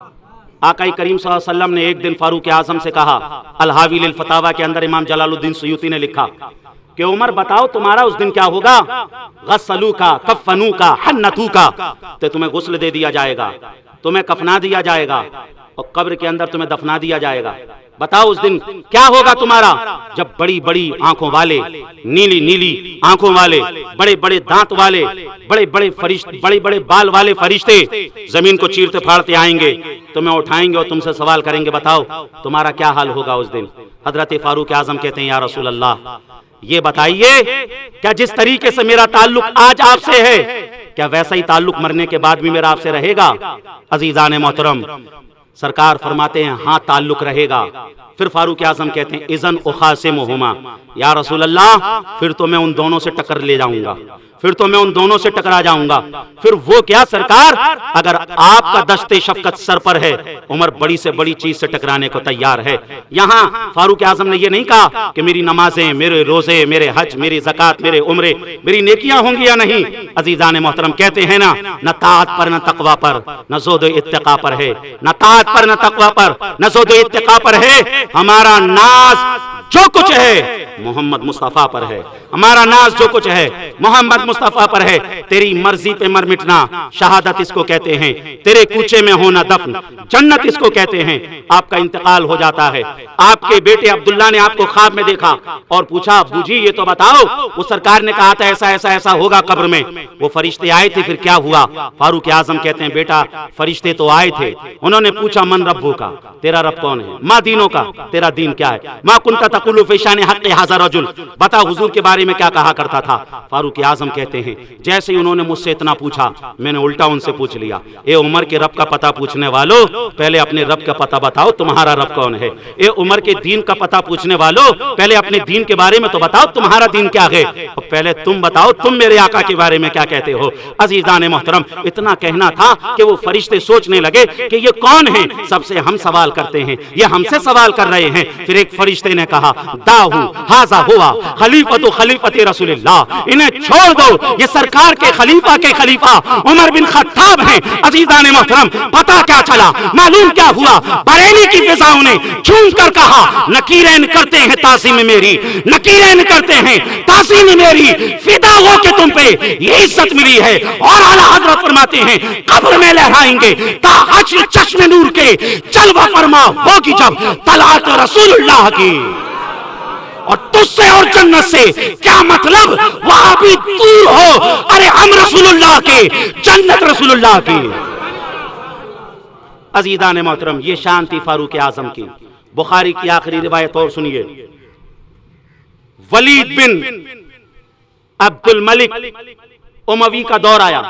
آقا کریم صلی اللہ علیہ وسلم نے ایک دن فاروق اعظم سے کہا، الحاوی للفتاوی کے اندر امام جلال الدین سیوطی نے لکھا کہ عمر بتاؤ تمہارا اس دن کیا ہوگا؟ غسلوکا کفنوکا حنتوکا، تو تمہیں غسل دے دیا جائے گا، تمہیں کفنا دیا جائے گا اور قبر کے اندر تمہیں دفنا دیا جائے گا۔ بتاؤ اس دن کیا ہوگا تمہارا؟ جب بڑی بڑی آنکھوں والے، نیلی نیلی آنکھوں والے، بڑے بڑے دانت والے، بڑے بڑے فرشتے، بڑے بڑے بال والے فرشتے زمین کو چیرتے پھاڑتے آئیں گے، تمہیں اٹھائیں گے اور تم سے سوال کریں گے بتاؤ تمہارا کیا حال ہوگا اس دن؟ حضرت فاروق اعظم کہتے ہیں یا رسول اللہ یہ بتائیے کیا جس طریقے سے میرا تعلق آج آپ سے ہے کیا ویسا ہی تعلق مرنے کے بعد بھی میرا آپ سے رہے گا؟ عزیزان محترم، سرکار فرماتے ہیں ہاں تعلق رہے گا۔ پھر فاروق اعظم کہتے ہیں اذن اخاصمہما، یا رسول اللہ پھر تو میں ان دونوں سے ٹکر لے جاؤں گا، پھر تو میں ان دونوں سے ٹکرا جاؤں گا۔ پھر وہ کیا سرکار؟ اگر آپ کا دشت شفقت سر پر ہے، عمر بڑی سے بڑی چیز سے ٹکرانے کو تیار ہے۔ یہاں فاروق اعظم نے یہ نہیں کہا کہ میری نمازیں، میرے روزے، میرے حج، میری زکوٰۃ، میرے عمرے، میری نیکیاں ہوں گی یا نہیں۔ عزیزان محترم کہتے ہیں نا، نہ طاعت پر نہ تقوی پر، نہ زہد و اتقا پر ہے، نہ طاعت پر نہ تقوی پر، نہ زہد و اتقا پر ہے، ہمارا ناز جو کچھ ہے محمد مصطفیٰ پر ہے، ہمارا ناز جو کچھ ہے محمد مصطفیٰ پر ہے۔ تیری مرضی پہ مر مٹنا شہادت اس کو کہتے ہیں، تیرے کوچے میں ہونا دفن جنت اس کو کہتے ہیں۔ آپ کا انتقال ہو جاتا ہے، آپ کے بیٹے عبداللہ نے آپ کو خواب میں دیکھا اور پوچھا ابو جی یہ تو بتاؤ، وہ سرکار نے کہا تھا ایسا ایسا ایسا ہوگا قبر میں، وہ فرشتے آئے تھے پھر کیا ہوا؟ فاروق اعظم کہتے ہیں بیٹا فرشتے تو آئے تھے، انہوں نے پوچھا من ربو کا، تیرا رب کون ہے؟ ما دینوں کا، تیرا دین کیا ہے؟ ما کنت تقول فی شان حق ھذا رجل، بتا حضور کے بارے میں کیا کہا کرتا تھا؟ فاروق اعظم کہتے ہیں جیسے ہی انہوں نے مجھ سے اتنا پوچھا میں نے الٹا ان سے پوچھ لیا، اے عمر کے رب کا پتہ پوچھنے والو پہلے اپنے رب کا پتہ بتاؤ تمہارا رب کون ہے۔ اے عمر کے دین کا پتہ پوچھنے والو پہلے اپنے دین کے بارے میں تو بتاؤ تمہارا دین کیا ہے، اور پہلے تم بتاؤ تم میرے آقا کے بارے میں کیا کہتے ہو۔ عزیزان محترم اتنا کہنا تھا کہ وہ فرشتے سوچنے لگے کہ یہ کون ہیں، سب سے ہم سوال کرتے ہیں، یہ ہم سے سوال کر رہے ہیں۔ پھر ایک فرشتے نے کہا داہو ھذا ہوا خلیفۃ خلیفۃ رسول اللہ، انہیں چھوڑ دو یہ سرکار کے خلیفہ عمر بن خطاب ہیں۔ عزیزان محترم پتہ کیا چلا، معلوم کیا ہوا؟ بریلی کی فضاؤں نے جھوم کر کہا نکیرین کرتے ہیں تعظیم میری، نکیرین کرتے ہیں تعظیم میری، فدا ہو کے تم پہ یہ عزت ملی ہے۔ اور اعلیٰ حضرت فرماتے ہیں قبر میں لہرائیں گے تا حشر چشم نور کے جلوہ فرما ہوگی جب طلعت رسول اللہ کی، اور تجھ سے اور جنت سے کیا مطلب؟ وہاں بھی دور ہو، ارے ہم رسول اللہ کے، جنت رسول اللہ کی۔ عزیزان محترم یہ شان تھی فاروق اعظم کی۔ بخاری کی آخری روایت اور سنیے، ولید بن عبد الملک اموی کا دور آیا،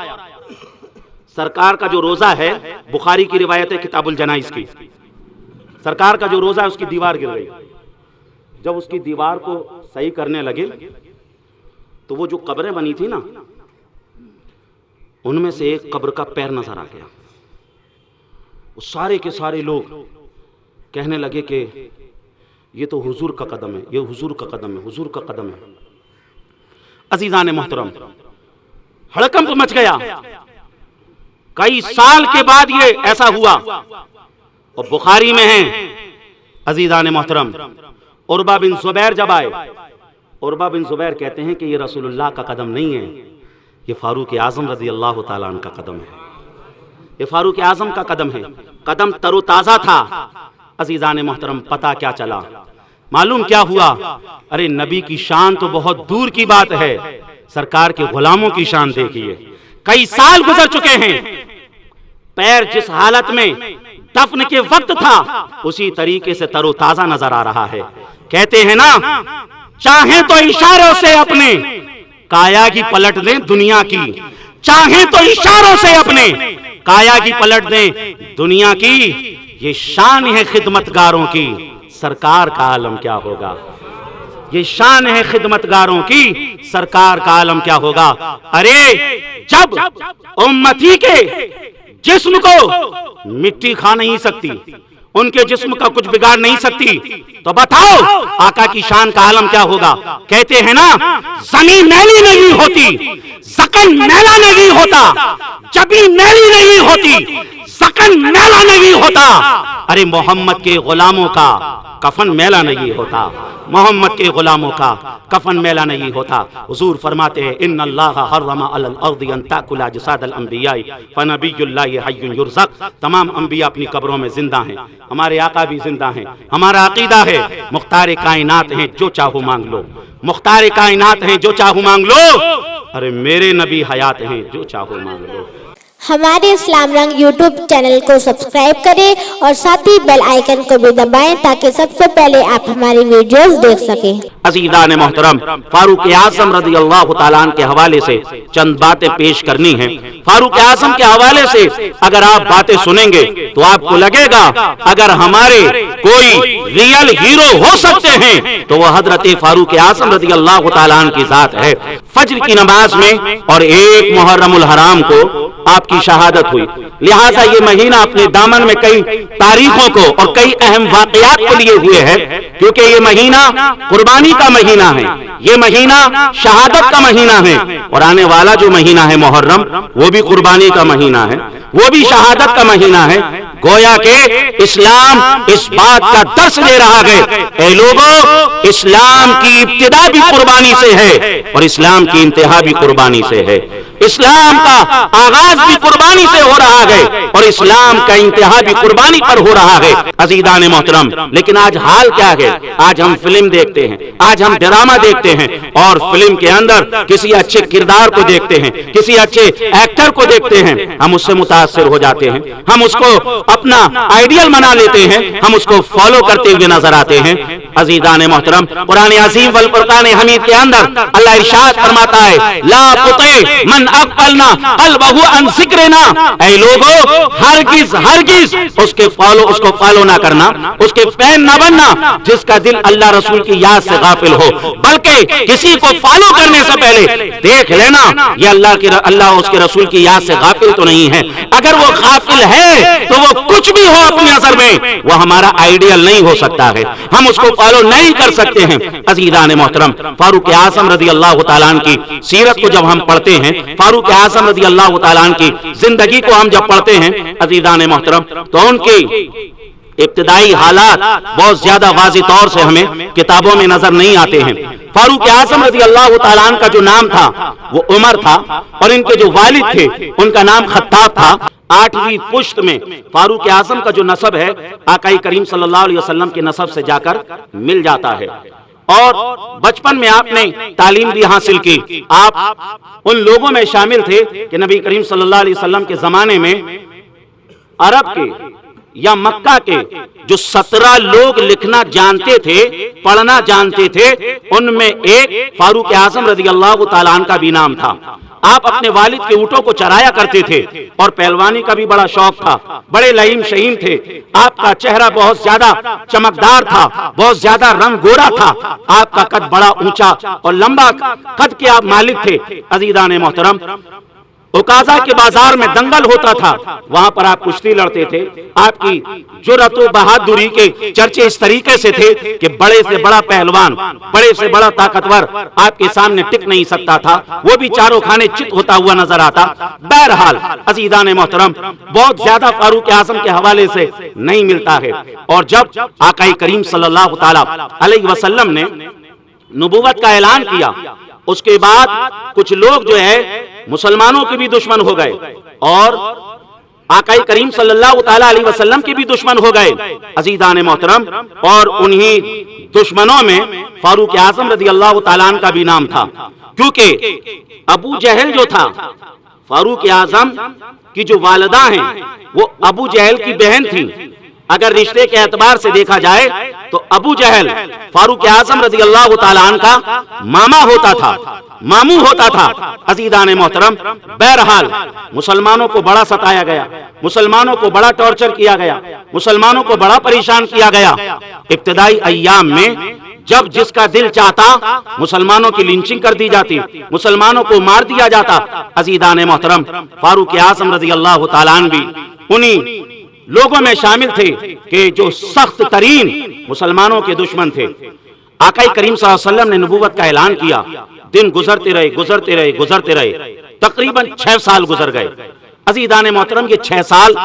سرکار کا جو روزہ ہے، بخاری کی روایت ہے کتاب الجنائز کی، سرکار کا جو روزہ ہے اس کی دیوار گر گئی۔ جب اس کی دیوار کو صحیح کرنے لگے تو وہ جو قبریں بنی تھی نا ان میں سے ایک قبر کا پیر نظر آ گیا۔ وہ سارے کے سارے لوگ کہنے لگے کہ یہ تو حضور کا قدم ہے، یہ حضور کا قدم ہے، حضور کا قدم ہے۔ عزیزان محترم ہڑکمپ مچ گیا، کئی سال کے بعد یہ ایسا ہوا اور بخاری میں ہے۔ عزیزان محترم عروہ بن زبیر جب آئے، عروہ بن زبیر کہتے ہیں کہ یہ رسول اللہ کا قدم نہیں ہے، یہ فاروق اعظم رضی اللہ تعالیٰ عنہ کا قدم ہے، یہ فاروق اعظم کا قدم ہے، قدم تر و تازہ تھا۔ عزیزان محترم پتہ کیا چلا، معلوم کیا ہوا؟ ارے نبی کی شان تو بہت دور کی بات ہے، سرکار کے غلاموں کی شان دیکھیے، کئی سال گزر چکے ہیں، پیر جس حالت میں دفن کے وقت تھا اسی طریقے سے تر و تازہ نظر آ رہا ہے۔ کہتے ہیں نا چاہیں تو اشاروں سے اپنے کایا کی پلٹ دیں دنیا کی، چاہیں تو اشاروں سے اپنے کایا کی پلٹ دیں دنیا کی، یہ شان ہے خدمتگاروں کی، سرکار کا عالم کیا ہوگا؟ یہ شان ہے خدمتگاروں کی، سرکار کا عالم کیا ہوگا؟ ارے جب امتی کے جسم کو مٹی کھا نہیں سکتی، ان کے جسم کا کچھ بگاڑ نہیں سکتی، تو بتاؤ آقا کی شان کا عالم کیا ہوگا؟ کہتے ہیں نا زمین میلی نہیں ہوتی، زکن میلا نہیں ہوتا، جبی میلی نہیں ہوتی، सकन मैला नहीं होता। अरे मोहम्मद के गुलामों का कफन मैला नहीं होता, मोहम्मद के गुलामों का कफन मैला नहीं होता। हुजूर फरमाते हैं इन्नल्लाह हर्रमा अलल अर्दि अन ताकुला जसादल अंबियाई फनबियुल्लाहि हय्युन युरज़क़। तमाम अंबिया अपनी कब्रों में जिंदा हैं, हमारे आका भी जिंदा हैं। हमारा अकीदा है मुख्तार कायनात हैं जो चाहो मांग लो, मुख्तार कायनात हैं जो चाहो मांग लो। अरे मेरे नबी हयात हैं जो चाहो मांग लो। हमारे इस्लाम रंग यूट्यूब चैनल को सब्सक्राइब करें और साथ ही बेल आइकन को भी दबाएं ताकि सबसे पहले आप हमारी वीडियोस देख सकें। अज़ीज़ान मोहतरम, फारूक आज़म रज़ी अल्लाह तआला अन्हु के हवाले से चंद बातें पेश करनी हैं। फारूक आज़म के हवाले से अगर आप बातें सुनेंगे तो आपको लगेगा अगर हमारे कोई रियल हीरो हो सकते हैं तो वह हजरत फारूक आज़म रज़ी अल्लाह तआला अन्हु की जात है। फज्र की नमाज में और 1 मुहर्रमुल हराम को आपकी शहादत हुई, लिहाजा ये महीना अपने दामन में कई तारीखों को और कई अहम वाक़यात को लिए हुए है, क्योंकि ये महीना कुर्बानी का महीना है, ये महीना शहादत का महीना है। और आने वाला जो महीना है मुहर्रम, वो भी कुर्बानी का महीना है, वो भी शहादत का महीना है। गोया के इस्लाम इस बात का दर्श दे रहा है, ऐ लोगों, इस्लाम की इब्तिदा भी कुर्बानी से है और इस्लाम की इंतहा भी कुर्बानी से है। इस्लाम का आगाज भी कुर्बानी से हो रहा है और इस्लाम का इंतहा भी कुर्बानी पर हो रहा है। अज़ीज़ान मोहतरम, लेकिन आज हाल क्या है? आज हम फिल्म देखते हैं, आज हम ड्रामा देखते हैं और फिल्म के अंदर किसी अच्छे किरदार को देखते हैं, किसी अच्छे एक्टर को देखते हैं, हम उससे मुतासिर हो जाते हैं, हम उसको अपना आइडियल बना लेते हैं, हम उसको फॉलो करते हुए नजर आते हैं। अज़ीज़ान मोहतरम, कुरान अज़ीम वल फुरकान हमीद के अंदर अल्लाह इरशाद फरमाता है ला तुति मन अग़फलना क़ल्बहु अन ज़िक्रिना। ऐ लोगों, हरगिज़ हरगिज़ उसको फॉलो ना करना, उसके फैन ना बनना जिसका दिल अल्लाह रसूल की याद से गाफिल हो, बल्कि किसी को फॉलो करने से पहले देख लेना ये अल्लाह उसके रसूल की याद से गाफिल तो नहीं है। अगर वो गाफिल है तो वो कुछ भी हो अपनी नजर में वो हमारा आइडियल नहीं हो सकता है, हम उसको फॉलो नहीं कर सकते हैं। अज़ीज़ान मोहतरम, फारूक आज़म रज़ी अल्लाह तआला अन्हु की सीरत को जब हम पढ़ते हैं, फारूक आज़म रज़ी अल्लाह तआला अन्हु की जिंदगी को हम जब पढ़ते हैं अज़ीज़ान मोहतरम, तो उनकी इब्तिदाई हालात बहुत ज्यादा वाज़ी तौर से हमें किताबों में नजर नहीं आते हैं। फारूक आज़म रज़ी अल्लाह तआला अन्हु का जो नाम था वो उमर था और इनके जो वालिद थे उनका नाम खत्ताब था। 8वीं पुश्त में फारूक आज़म का जो नसब है आका करीम सल्लल्लाहु अलैहि वसल्लम के नसब से जाकर मिल जाता है। और बचपन में आपने तालीम भी हासिल की, आप उन लोगों में शामिल थे कि नबी करीम सल्लल्लाहु अलैहि वसल्लम के जमाने में अरब के या मक्का के जो 17 लोग लिखना जानते थे, पढ़ना जानते थे, उनमें एक फारूक आज़म रज़ी अल्लाह तआला अन्हु का भी नाम था। आप अपने वालिद के ऊँटों को चराया करते थे और पहलवानी का भी बड़ा शौक था, बड़े लईम शहीन थे। आपका चेहरा बहुत ज्यादा चमकदार था, बहुत ज्यादा रंग गोरा था, आपका कद बड़ा ऊंचा और लंबा कद के आप मालिक थे। अज़ीज़ान मोहतरम, उकाज़ा के बाजार में दंगल होता था, वहां पर आप कुश्ती लड़ते थे। आपकी जुर्रत व बहादुरी के चर्चे इस तरीके से थे कि बड़े से बड़ा पहलवान, बड़े से बड़ा ताकतवर आपके सामने टिक नहीं सकता था, वो भी चारों खाने चित होता हुआ नजर आता। बहरहाल अज़ीज़ान मोहतरम, बहुत ज्यादा फारूक आज़म के हवाले से नहीं मिलता है। और जब आका करीम सल्लल्लाहु तआला अलैहि वसल्लम ने नबूवत का ऐलान किया, उसके बाद कुछ लोग जो है मुसलमानों के भी दुश्मन हो गए और आका करीम सल्लल्लाहु तआला अलैहि वसल्लम के भी दुश्मन हो गए। अज़ीज़ान मोहतरम, और उन्हीं दुश्मनों में फारूक आज़म रज़ी अल्लाह तआला अन्हु का भी नाम था, क्योंकि अबू जहल जो था, फारूक आज़म की जो वालिदा हैं वो अबू जहल की बहन थी। अगर रिश्ते के एतबार से देखा जाए तो अबू जहल फारूक आज़म रज़ी अल्लाह तआला अन्हु का मामा होता था, मामू होता था। अज़ीज़ान मोहतरम, बहरहाल मुसलमानों को बड़ा सताया गया, मुसलमानों को बड़ा टॉर्चर किया गया, मुसलमानों को बड़ा परेशान किया गया। इब्तिदाई अय्याम में जब जिसका दिल चाहता मुसलमानों की लिंचिंग कर दी जाती, मुसलमानों को मार दिया जाता। अज़ीज़ान मोहतरम, फारूक आज़म रज़ी अल्लाह तआला अन्हु भी उन्हीं लोगों में शामिल थे कि जो सख्त तरीन मुसलमानों के दुश्मन थे। आका करीम सल्लल्लाहु अलैहि वसल्लम ने नबूवत का ऐलान किया, दिन गुजरते रहे, गुजरते रहे, गुजरते रहे, तकरीबन 6 साल गुजर गए। अज़ीज़ान मोहतरम, ये 6 साल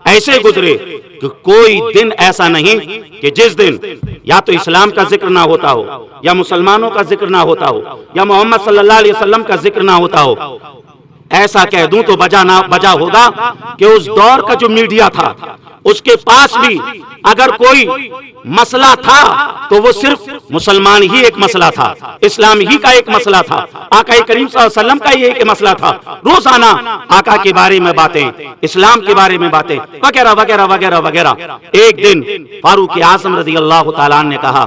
ऐसे गुजरे कि कोई दिन ऐसा नहीं कि जिस दिन या तो इस्लाम का जिक्र ना होता हो, या मुसलमानों का जिक्र ना होता हो, या मोहम्मद सल्लल्लाहु अलैहि वसल्लम का जिक्र ना होता हो। ऐसा कह दूं तो बजा होगा कि उस दौर का जो मीडिया था उसके पास भी अगर कोई मसला था तो वो सिर्फ मुसलमान ही एक मसला था, इस्लाम ही का एक मसला था, आका करीम सल्लल्लाहु अलैहि वसल्लम का ही एक मसला था। रोजाना आका के बारे में बातें, इस्लाम के बारे में बातें, वगैरह वगैरह वगैरह वगैरह। एक दिन फारूक आज़म रज़ी अल्लाह तआला ने कहा,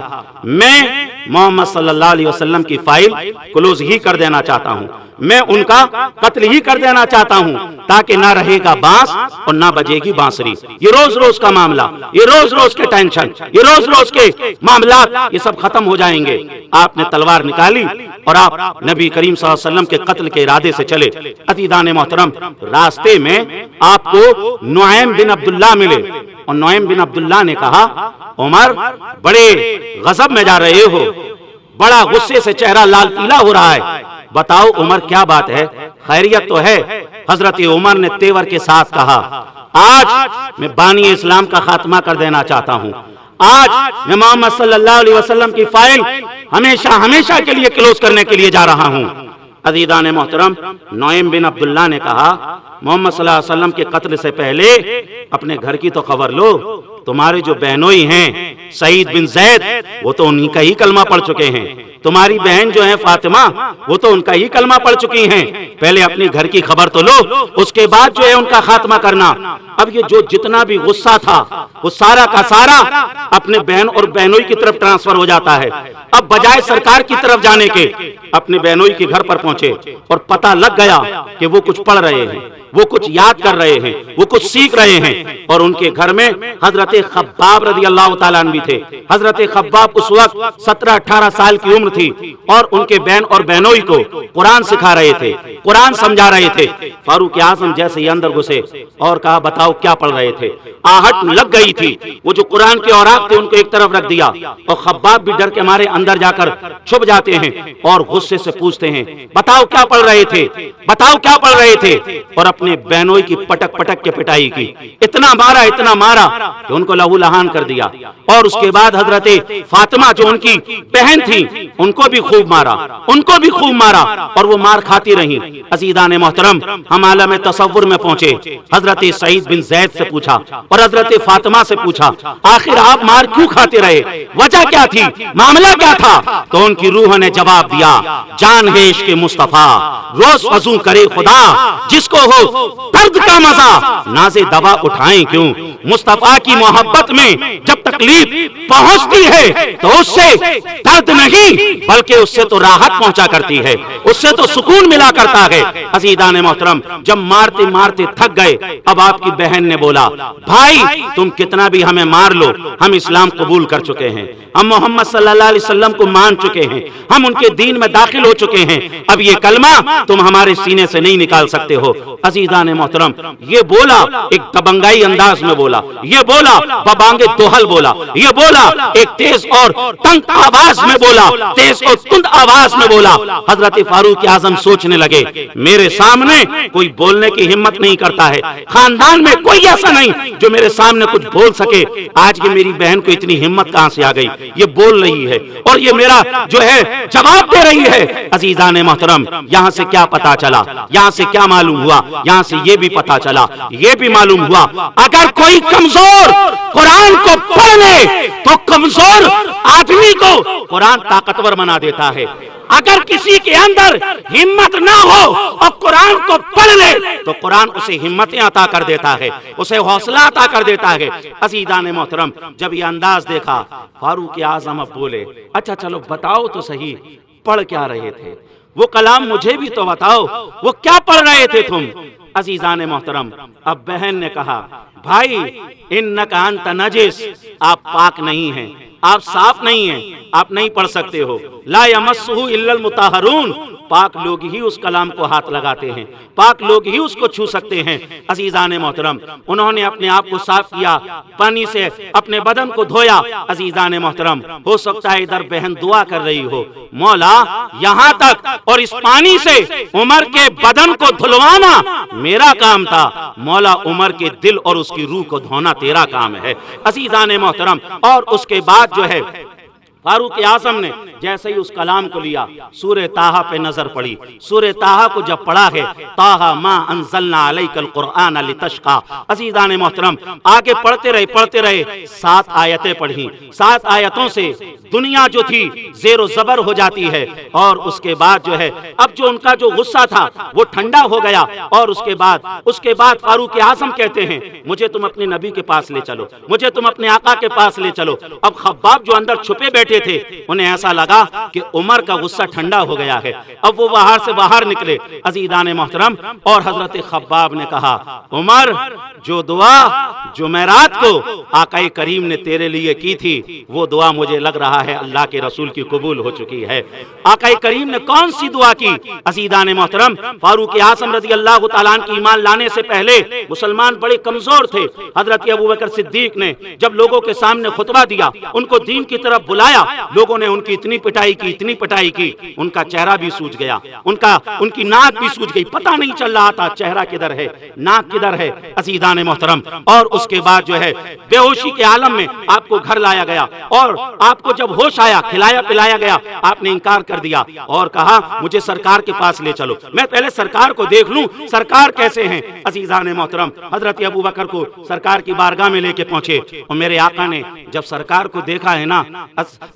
मैं मोहम्मद सल्लल्लाहु अलैहि वसल्लम की फाइल क्लोज ही कर देना चाहता हूँ, मैं उनका कत्ल ही कर देना चाहता हूँ, ताकि ना रहेगा बांस और ना बजेगी बांसुरी। ये रोज रोज का मामला, ये रोज रोज के टेंशन, ये रोज रोज के मामला, ये सब खत्म हो जाएंगे। आपने तलवार निकाली और आप नबी करीम सल्लल्लाहु अलैहि वसल्लम के कत्ल के इरादे से चले। अज़ीज़ान मोहतरम, रास्ते में आपको नुआइम बिन अब्दुल्लाह मिले और नुआइम बिन अब्दुल्लाह ने कहा, उमर बड़े गजब में जा रहे हो, बड़ा गुस्से से चेहरा लाल पीला हो रहा है, बताओ उमर क्या बात है, खैरियत तो है? हजरत उमर ने तेवर के साथ कहा, आज मैं बानी इस्लाम का खात्मा कर देना चाहता हूँ, आज मैं मोहम्मद सल्लल्लाहु अलैहि वसल्लम की फाइल हमेशा हमेशा के लिए क्लोज करने के लिए जा रहा हूँ। अज़ीज़ान मोहतरम, नुआइम बिन अब्दुल्लाह ने कहा, मोहम्मद सल्लल्लाहु अलैहि वसल्लम के कत्ल से पहले अपने घर की तो खबर लो, तुम्हारे जो बहनोई हैं सईद बिन जैद, वो तो उन्हीं का ही कलमा पढ़ चुके हैं, तुम्हारी बहन जो है फातिमा, वो तो उनका ही कलमा पढ़ चुकी हैं, पहले अपने घर की खबर तो लो, उसके बाद जो है उनका खात्मा करना। अब ये जो जितना भी गुस्सा था वो सारा का सारा अपने बहन और बहनोई की तरफ ट्रांसफर हो जाता है। अब बजाय सरकार की तरफ जाने के अपने बहनोई के घर पर पहुंचे और पता लग गया कि वो कुछ पढ़ रहे हैं, वो कुछ याद कर रहे हैं, वो कुछ सीख रहे हैं। और उनके घर में हजरत खब्बाब रज़ी अल्लाह तआला अन्हु भी थे। हजरत खब्बाब उस वक्त 17-18 साल की उम्र थी और उनके बहन और बहनोई को कुरान सिखा रहे थे, कुरान समझा रहे थे। फारूक आज़म जैसे ही अंदर घुसे और कहा, बताओ क्या पढ़ रहे थे? आहट लग गई थी, वो जो कुरान के औराक थे उनको एक तरफ रख दिया और खब्बाब भी डर के मारे अंदर जाकर छुप जाते हैं और गुस्से से पूछते हैं, बताओ क्या पढ़ रहे थे, बताओ क्या पढ़ रहे थे? और अपने बहनोई की पटक पटक के पिटाई की, इतना मारा कि उनको लहू लहान कर दिया। और उसके बाद हजरत फातिमा जो उनकी बहन थी उनको भी खूब मारा और वो मार खाती रही। अज़ीज़ान मोहतरम, हम आलम तसव्वुर में पहुंचे। हजरत सईद बिन जैद से पूछा और हजरत फातिमा से पूछा, आखिर आप मार क्यों खाते रहे, वजह क्या थी, मामला क्या था? तो उनकी रूह ने जवाब दिया, जान है इश्क़ मुस्तफा, रोज वज़ू करे खुदा, जिसको हो दर्द का मजा, नाज़े दवा उठाएं क्यों? मुस्तफा की मोहब्बत में जब तकलीफ पहुंचती है तो उससे दर्द नहीं बल्कि उससे तो राहत पहुंचा करती है, उससे तो सुकून मिला करता है। अज़ीज़ान मोहतरम, जब मारते मारते थक गए, अब आपकी बहन ने बोला, भाई तुम कितना भी हमें मार लो, हम इस्लाम कबूल कर चुके हैं, हम मोहम्मद सल्लल्लाहु अलैहि वसल्लम को मान चुके हैं, हम उनके दीन में दाखिल हो चुके हैं, अब ये कलमा तुम हमारे सीने से नहीं निकाल सकते हो। अज़ीज़ान मोहतरम, ये बोला एक दबंगाई अंदाज में बोला, ये बोला बबांगे दोहल बोला, ये बोला एक तेज और तंग आवाज में बोला, तेज और तुंद आवाज में बोला। हजरत फारूक आज़म सोचने लगे, मेरे सामने कोई बोलने की हिम्मत नहीं करता है, खानदान में कोई ऐसा नहीं जो मेरे सामने कुछ बोल सके, आज ये मेरी बहन को इतनी हिम्मत कहां से आ गई, ये बोल रही है और ये मेरा जो है जवाब दे रही है। अज़ीज़ान मोहतरम, यहां से क्या पता चला, यहां से क्या मालूम हुआ, यहां से ये भी पता चला, ये भी मालूम हुआ, अगर कोई कमजोर कुरान को पढ़ ले तो कमजोर आदमी को कुरान ताकतवर बना देता है। अगर किसी के अंदर हिम्मत ना हो और कुरान को पढ़ ले तो कुरान उसे हिम्मतें अता कर देता है, उसे हौसला अता कर देता है। अज़ीज़ान मोहतरम, जब ये अंदाज देखा, फारूक आज़म अब बोले, अच्छा चलो बताओ तो सही, पढ़ क्या रहे थे, वो कलाम मुझे भी तो बताओ, वो क्या पढ़ रहे थे तुम? अज़ीज़ान मोहतरम, अब बहन ने कहा, भाई इन्नका अंत नजिस, आप पाक नहीं हैं, आप साफ नहीं हैं, आप नहीं पढ़ सकते हो, ला यमस्सुहु इल्लल मुताहरून, पाक लोग ही उस कलाम को हाथ लगाते हैं, पाक लोग ही उसको छू सकते हैं। अजीजान मोहतरम, उन्होंने अपने आप को साफ किया, पानी से अपने बदन को धोया। अजीजान मोहतरम, हो सकता है इधर बहन दुआ कर रही हो, मौला यहाँ तक और इस पानी से उमर के बदन को धुलवाना मेरा काम था, मौला उमर के दिल और उसकी रूह को धोना तेरा काम है। अजीजान मोहतरम, और उसके बाद जो है फारूक आज़म ने जैसे ही उस कलाम को लिया, सूरह ताहा पे नजर पड़ी। सूरह ताहा को जब पढ़ा है, ताहा मा अंज़लना अलैकल कुरआन लितश्का, अज़ीज़ान मोहतरम आगे पढ़ते रहे 7 आयतें पढ़ी। 7 आयतों से दुनिया जो थी ज़ेरो ज़बर हो जाती है, और उसके बाद जो है अब जो उनका जो गुस्सा था वो ठंडा हो गया। और उसके बाद फारूक आज़म कहते हैं, मुझे तुम अपने नबी के पास ले चलो, मुझे तुम अपने आका के पास ले चलो। अब खब्बाब जो अंदर छुपे बैठे थे, उन्हें ऐसा लगा कि उमर का गुस्सा ठंडा हो गया है। अब वो बाहर से बाहर निकले अज़ीज़ान मोहतरम, और हजरत खब्बाब ने कहा, उमर जो दुआ जुमेरात को आका करीम ने तेरे लिए की थी, वो दुआ मुझे लग रहा है अल्लाह के रसूल की कबूल हो चुकी है। आका करीम ने कौन सी दुआ की? अज़ीज़ान मोहतरम, फारूक आज़म रज़ी अल्लाह तआला अन्हु की ईमान लाने से पहले मुसलमान बड़े कमजोर थे। हजरत अबू बकर सिद्दीक ने जब लोगों के सामने खुतबा दिया, उनको दीन की तरफ बुलाया, लोगों ने उनकी इतनी पिटाई की, उनका चेहरा भी सूज गया, उनकी नाक भी सूज गई, पता नहीं चल रहा था चेहरा किधर है, नाक किधर है। अज़ीज़ान मोहतरम, और उसके बाद जो है बेहोशी के आलम में आपको घर लाया गया, और आपको जब होश आया खिलाया पिलाया गया, आपने इनकार कर दिया और कहा मुझे सरकार के पास ले चलो, मैं पहले सरकार को देख लूं, सरकार कैसे हैं। अज़ीज़ान मोहतरम, हजरत अबू बकर को सरकार की बारगाह में लेके पहुंचे, और मेरे आका ने जब सरकार को देखा है ना,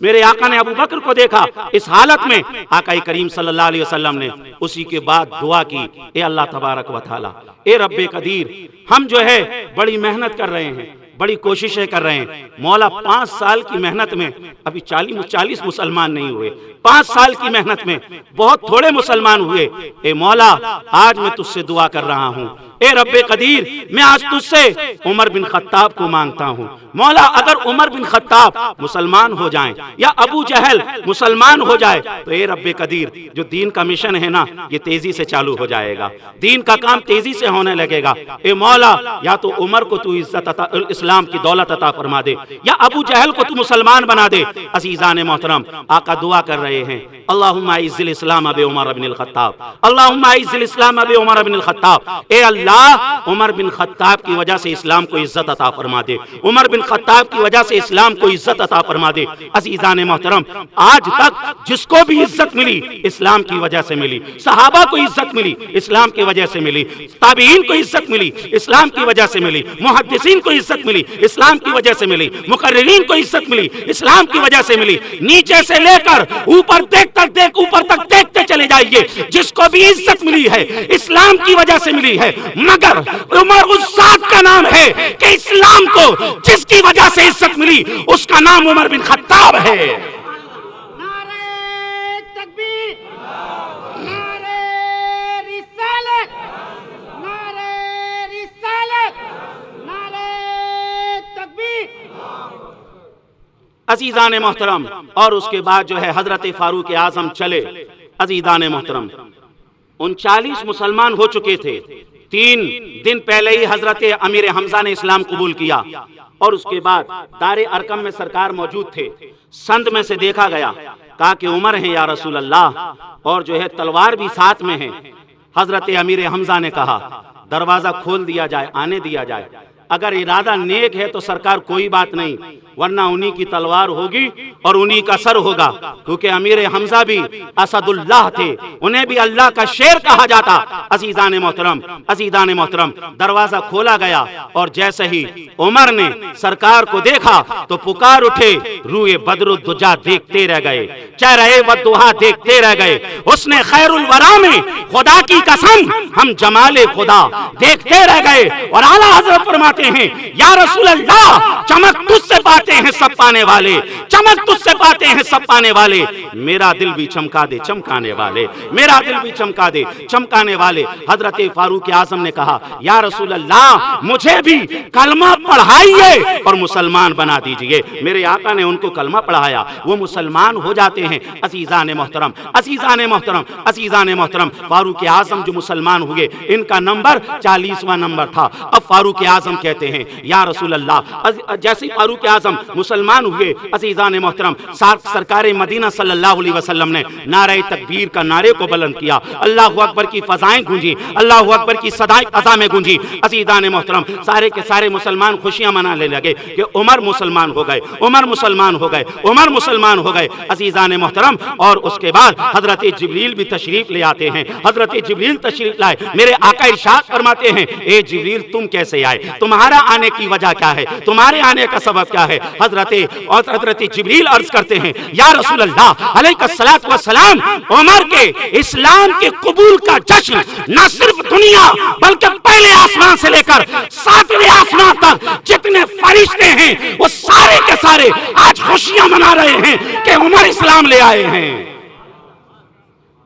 मेरे आका ने अबू बकर को देखा इस हालत में, आका करीम सल्लल्लाहु अलैहि वसल्लम ने उसी के बाद दुआ की, ए अल्लाह तबारक व तआला, ए रब्बे कदीर, हम जो है बड़ी मेहनत कर रहे हैं, बड़ी कोशिशें कर रहे हैं, मौला 5 साल की मेहनत में अभी 40 मुसलमान नहीं हुए, 5 साल की मेहनत में बहुत थोड़े मुसलमान हुए। ए मौला, आज मैं तुझसे दुआ कर रहा हूँ, ए रब्बे कदीर, मैं आज तुझसे उमर बिन खत्ताब को मांगता हूँ। मौला, अगर उमर बिन खत्ताब मुसलमान हो जाएं या अबू जहल मुसलमान हो जाए, तो ए रब्बे कदीर, जो दीन का मिशन है ना, ये तेजी से चालू हो जाएगा, दीन का काम तेजी से होने लगेगा। ए मौला, या तो उमर को तू इज्जत इस्लाम की दौलत अता फरमा दे, या अबू जहल को तू मुसलमान बना दे। अज़ीज़ान मोहतरम, आका दुआ कर रहे हैं, अल्लाहुम्मा इज़्ज़िल इस्लाम अबी उमर बिन खत्ताब, अल्लाहुम्मा इज़्ज़िल इस्लाम अबी उमर बिन खत्ताब। ए अल्लाह, उमर बिन खत्ताब की वजह से इस्लाम को इज्जत अता फरमा दे, उमर बिन खत्ताब की वजह से इस्लाम को इज्जत अता फरमा दे। अज़ीज़ान मोहतरम, आज तक जिसको भी इज्जत मिली इस्लाम की वजह से मिली, सहाबा को इज्जत मिली इस्लाम की वजह से मिली, ताबीईन को इज्जत मिली इस्लाम की वजह से मिली, मुहद्दिसीन को इज्जत मिली इस्लाम की वजह से मिली, मुकर्रिरीन को इज्जत मिली इस्लाम की वजह से मिली। नीचे से लेकर ऊपर ऊपर तक देखते चले जाइए, जिसको भी इज्जत मिली है इस्लाम की वजह से मिली है। मगर उमर उस ज़ात का नाम है कि इस्लाम को जिसकी वजह से इज्जत मिली उसका नाम उमर बिन खत्ताब है। नारे तकबीर, नारे रिसालत, नारे रिसालत, नारे तकबीर। अज़ीज़ान मोहतरम, और उसके बाद जो है हजरत फारूक आज़म चले। अज़ीज़ान मोहतरम, 39 मुसलमान हो चुके थे, 3 दिन पहले ही हजरत अमीर हमजा ने इस्लाम कबूल किया, और उसके बाद दारे अरकम में सरकार मौजूद थे। संत में से देखा गया, कहा कि उमर है या रसूल अल्लाह, और जो है तलवार भी साथ में है। हजरत अमीर हमजा ने कहा दरवाजा खोल दिया जाए, आने दिया जाए, अगर इरादा नेक है तो सरकार कोई बात नहीं, वरना उन्हीं की तलवार होगी और उन्हीं का सर होगा, क्योंकि अमीर हमजा भी असदुल्लाह थे, उन्हें भी अल्लाह का शेर कहा जाता। अज़ीज़ान मोहतरम, दरवाजा खोला गया, और जैसे ही उमर ने सरकार को देखा तो पुकार उठे, रूए बदरुद्दुजा देखते रह गए, चेहरे वद्दुहा देखते रह गए, उसने खैरुल वरा में खुदा की कसम हम जमाले खुदा देखते रह गए। और आला हज़रत फरमाते हैं, या रसूल अल्लाह, चमक तुझसे पाते हैं सब पाने वाले, चमक तुझसे पाते हैं सब पाने वाले, मेरा दिल भी चमका दे चमकाने वाले, मेरा दिल भी चमका दे चमकाने वाले। हजरत फारूक आजम ने कहा या रसूल अल्लाह मुझे भी कलमा पढ़ाइए और मुसलमान बना दीजिए। मेरे आका ने उनको कलमा पढ़ाया, वो मुसलमान हो जाते हैं। अजीजान मोहतरम, अजीजान मोहतरम, अजीजान मोहतरम, फारूक आजम जो मुसलमान हुए इनका नंबर 40वां नंबर था। अब फारूक आजम कहते हैं या रसूल अल्लाह, जैसे फारूक आजम मुसलमान हुए अजीजान मोहतरम, सरकार मदीना सल्लल्लाहु अलैहि वसल्लम ने नारे तकबीर का नारे को बुलंद किया, अल्लाहु अकबर की फजाएं गूंजी, अल्लाहु अकबर की सदाएं फजा में गूंजी। अजीजान मोहतरम, सारे के सारे मुसलमान खुशियां मनाने लगे कि उमर मुसलमान हो गए, उमर मुसलमान हो गए, उमर मुसलमान हो गए। अजीजान मोहतरम, और उसके बाद हजरत जिब्रील भी तशरीफ ले आते हैं। हजरत जिब्रील तशरीफ लाए, मेरे आका इरशाद फरमाते हैं ए जिब्रील तुम कैसे आए, तुम्हारा आने की वजह क्या है, तुम्हारे आने का सबब क्या है। हजरत जिब्रील अर्ज करते हैं या रसूल अल्लाह अलैहिस्सलातु वस्सलाम, उमर के इस्लाम के कबूल का जश्न न सिर्फ दुनिया बल्कि पहले आसमान से लेकर 7वें आसमान तक जितने फरिश्ते हैं वो सारे के सारे आज खुशियां मना रहे हैं कि उमर इस्लाम ले आए हैं,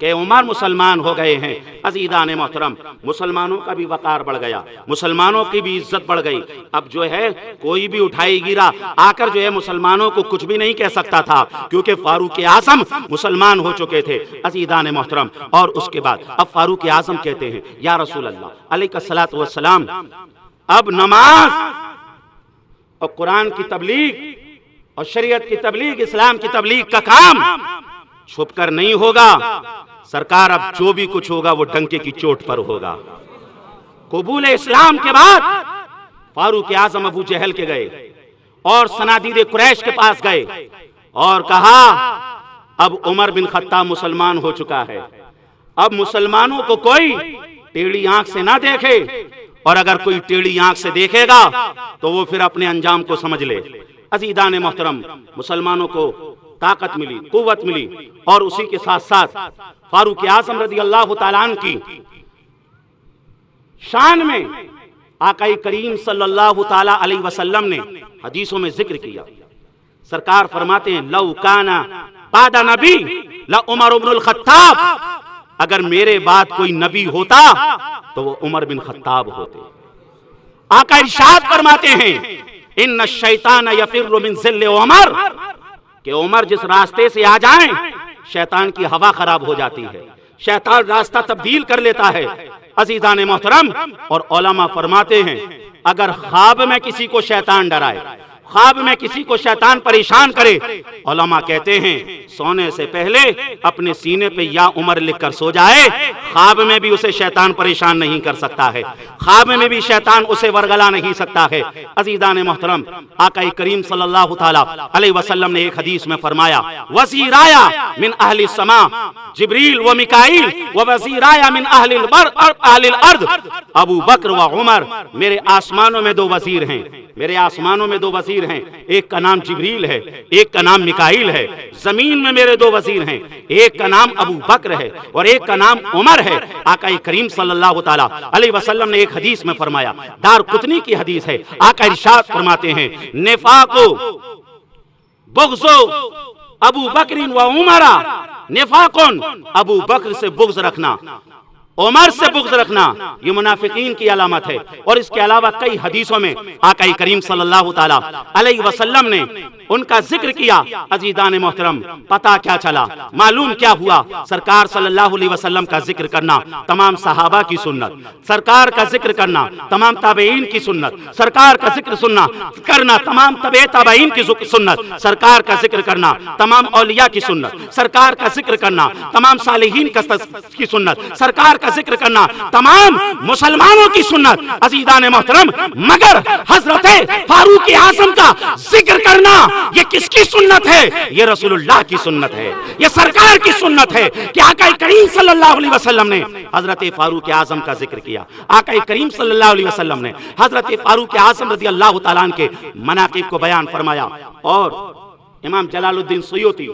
कि उमर मुसलमान हो गए हैं। अज़ीज़ान मोहतरम, मुसलमानों का भी वक़ार बढ़ गया, मुसलमानों की भी इज्जत बढ़ गई। अब जो है कोई भी उठाई गिरा आकर जो है मुसलमानों को कुछ भी नहीं कह सकता था, क्योंकि फारूक आज़म मुसलमान हो चुके थे। अज़ीज़ान मोहतरम, और उसके बाद अब फारूक आज़म कहते हैं या रसूल अल्लाह अलैहिस्सलातु वस्सलाम, अब नमाज और कुरान की तबलीग और शरीयत की तबलीग, इस्लाम की तबलीग का काम छुप कर नहीं होगा सरकार, अब जो भी कुछ होगा वो डंके की चोट पर होगा। कबूल इस्लाम के बाद फारूक आजम अबू जहल के गए और सनादीद कुरैश के पास गए और कहा अब उमर बिन खत्ताब मुसलमान हो चुका है, अब मुसलमानों को कोई टेढ़ी आंख से ना देखे, और अगर कोई टेढ़ी आंख से देखेगा तो वो फिर अपने अंजाम को समझ ले। अज़ीज़ान मोहतरम, मुसलमानों को ताकत मिली, कुव्वत मिली, और उसी के साथ साथ फारूक आज़म रज़ी अल्लाह तआला अन्हु की शान में आका करीम सल्लल्लाहु तआला अलैहि वसल्लम ने हदीसों में जिक्र किया। सरकार फरमाते हैं लौ काना बादा नबी ला उमर इब्नुल खत्ताब, अगर मेरे बाद कोई नबी होता तो वो उमर बिन खत्ताब होते। आका इरशाद फरमाते हैं इन्ना शैतान यफिरु मिन ज़िल्ल उमर, कि उमर जिस रास्ते से आ जाएं शैतान की हवा खराब हो जाती है, शैतान रास्ता तब्दील कर लेता है। अज़ीज़ान मोहतरम, और उलमा फरमाते हैं अगर ख्वाब में किसी को शैतान डराए, ख्वाब में किसी को शैतान परेशान करे, उलमा कहते हैं सोने से पहले अपने सीने पे या उमर लिखकर सो जाए, ख्वाब में भी उसे शैतान परेशान नहीं कर सकता है, ख्वाब में भी शैतान उसे वरगला नहीं सकता है। अज़ीज़ान मोहतरम, आका करीम सल्लल्लाहु तआला अलैहि वसल्लम ने एक हदीस में फरमाया वज़ीराया मिन अहली समा जिब्रील व मिकाईल व वज़ीराया मिन अहलिल अर्द अबू बकर व उमर, मेरे आसमानों में दो वजीर हैं, मेरे आसमानों में दो वजीर हैं, एक का नाम जिब्रील है, एक का नाम मिकाईल है। जमीन में मेरे दो वजीर हैं, एक का नाम अबू बकर है और एक का नाम उमर है। आका करीम सल्लल्लाहु तआला अलैहि वसल्लम ने एक हदीस में फरमाया, दारकुतनी की हदीस है, आका इरशाद फरमाते हैं निफाको बुग़्ज़ो अबू बकरिन व उमरा, निफाकुन अबू बकर से बुग़्ज़ रखना, उमर से बुग़्ज़ रखना, ये मुनाफिकीन की अलामत है। और इसके अलावा कई हदीसों में आका करीम सल्लल्लाहु तआला अलैहि वसल्लम ने उनका जिक्र किया। अज़ीज़ान मोहतरम, पता क्या चला, मालूम क्या हुआ, सरकार सल्लल्लाहु अलैहि वसल्लम का जिक्र करना तमाम सहाबा की सुन्नत, सरकार का जिक्र करना तमाम ताबईन की सुन्नत, सरकार का जिक्र सुनना करना तमाम तबे ताबईन की सुन्नत, सरकार का जिक्र करना तमाम औलिया की सुन्नत, सरकार का जिक्र करना तमाम सालिहीन की सुन्नत, सरकार का जिक्र करना तमाम मुसलमानों की सुन्नत। अज़ीज़ान मोहतरम, मगर हजरत फारूक आज़म का जिक्र करना ये किसकी सुन्नत है? ये रसूलुल्लाह की सुन्नत है, ये सरकार की सुन्नत है कि आका करीम सल्लल्लाहु अलैहि वसल्लम ने हजरत फारूक आज़म का जिक्र किया। आका करीम सल्लल्लाहु अलैहि वसल्लम ने हजरत फारूक आज़म रज़ी अल्लाह तआला अन्हु के मनाक़िब को बयान फरमाया। और इमाम जलालुद्दीन सुयूती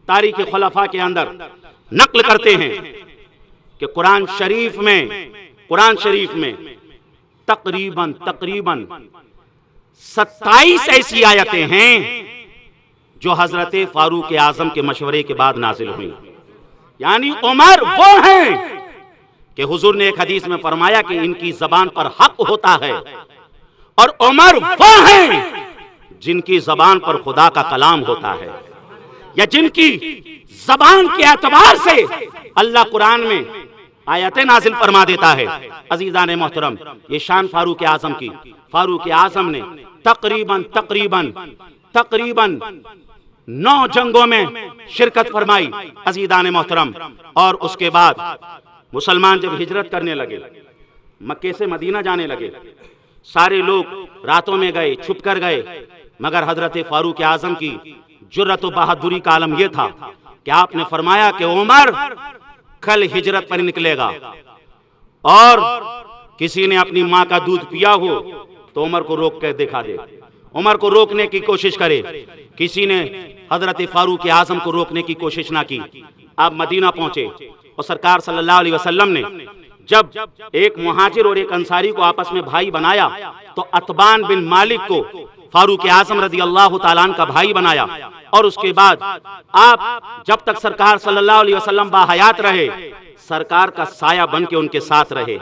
तारीख़ खुलफ़ा के अंदर नक़ल करते हैं कि कुरान शरीफ में तकरीबन 27 ایسی آیتیں ہیں جو حضرت فاروق اعظم کے مشورے کے بعد نازل ہوئی. یعنی عمر وہ ہیں کہ حضور نے ایک حدیث میں فرمایا کہ ان کی زبان پر حق ہوتا ہے، اور عمر وہ ہیں جن کی زبان پر خدا کا کلام ہوتا ہے، یا جن کی زبان کے اعتبار سے اللہ قرآن میں آیتیں نازل فرما دیتا ہے. عزیزان محترم، یہ شان فاروق اعظم کی. فاروق اعظم نے تقریباً 9 جنگوں میں شرکت فرمائی. عزیزان محترم، اور اس کے بعد مسلمان جب ہجرت کرنے لگے، مکے سے مدینہ جانے لگے، سارے لوگ راتوں میں گئے، چھپ کر گئے، مگر حضرت فاروق اعظم کی جرأت و بہادری کا عالم یہ تھا کہ آپ نے فرمایا کہ عمر کل ہجرت پر نکلے گا، اور کسی نے اپنی ماں کا دودھ پیا ہو تو عمر کو روک کے دکھا دے، عمر کو روکنے کی کوشش کرے. کسی نے حضرت فاروق اعظم کو روکنے کی کوشش نہ کی. آپ مدینہ پہنچے اور سرکار صلی اللہ علیہ وسلم نے جب ایک مہاجر اور ایک انصاری کو آپس میں بھائی بنایا تو عتبان بن مالک کو فاروق اعظم رضی اللہ تعالیٰ عنہ کا بھائی بنایا. اور اس کے بعد آپ جب تک سرکار صلی اللہ علیہ وسلم باحیات رہے، سرکار کا سایہ بن کے ان کے ساتھ رہے،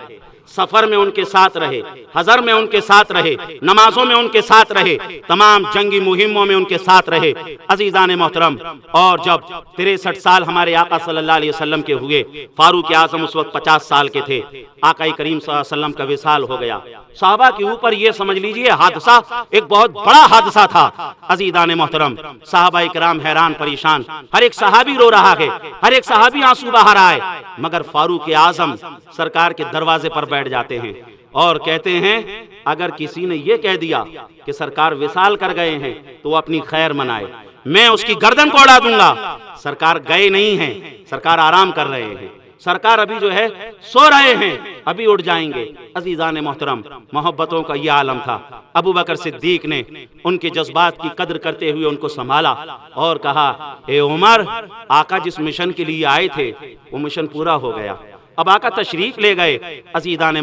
سفر میں ان کے ساتھ رہے، حضر میں ان کے ساتھ رہے، نمازوں میں ان کے ساتھ رہے، تمام جنگی مہموں میں ان کے ساتھ رہے. عزیزان محترم، اور جب 63 سال ہمارے آقا صلی اللہ علیہ وسلم کے ہوئے، فاروق اعظم اس وقت 50 سال کے تھے، آقا کریم صلی اللہ علیہ وسلم کا وصال ہو گیا. صحابہ کے اوپر یہ سمجھ لیجئے حادثہ ایک بہت بڑا حادثہ تھا. عزیزان محترم، صحابہ کرام حیران پریشان، ہر ایک صحابی رو رہا ہے، ہر ایک صحابی آنسو بہا رہا ہے، مگر فاروق اعظم سرکار کے دروازے پر بیٹھ جاتے ہیں اور کہتے ہیں اگر کسی نے یہ کہہ دیا کہ سرکار وصال کر گئے ہیں تو وہ اپنی خیر منائے، میں اس کی گردن کو اڑا دوں گا. سرکار گئے نہیں ہیں، سرکار آرام کر رہے ہیں، سرکار ابھی جو ہے سو رہے ہیں، ابھی اٹھ جائیں گے. عزیزان محترم، محبتوں کا یہ عالم تھا. ابو بکر صدیق نے ان کے جذبات کی قدر کرتے ہوئے ان کو سنبھالا اور کہا اے عمر، آقا جس مشن کے لیے آئے تھے وہ مشن پورا ہو گیا، اب آقا تشریف لے گئے. عزیزان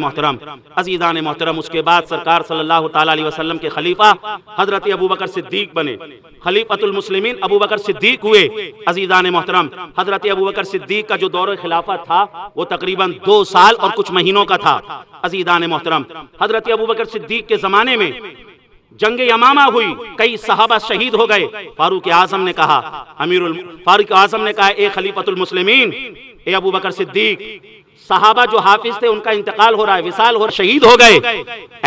محترم، اس کے بعد سرکار صلی اللہ تعالیٰ علیہ وسلم کے خلیفہ حضرت ابو بکر صدیق بنے، خلیفۃ المسلمین ابو بکر صدیق ہوئے. عزیزان محترم، حضرت ابو بکر صدیق کا جو دور خلافت تھا وہ تقریباً 2 سال اور کچھ مہینوں کا تھا. عزیزان محترم، حضرت ابو بکر صدیق کے زمانے میں جنگ یمامہ ہوئی، کئی صحابہ شہید ہو گئے. فاروق اعظم نے کہا اے خلیفۃ المسلمین، اے ابو بکر صدیق، صحابہ جو حافظ تھے ان کا انتقال ہو رہا ہے، وصال ہو، شہید ہو گئے.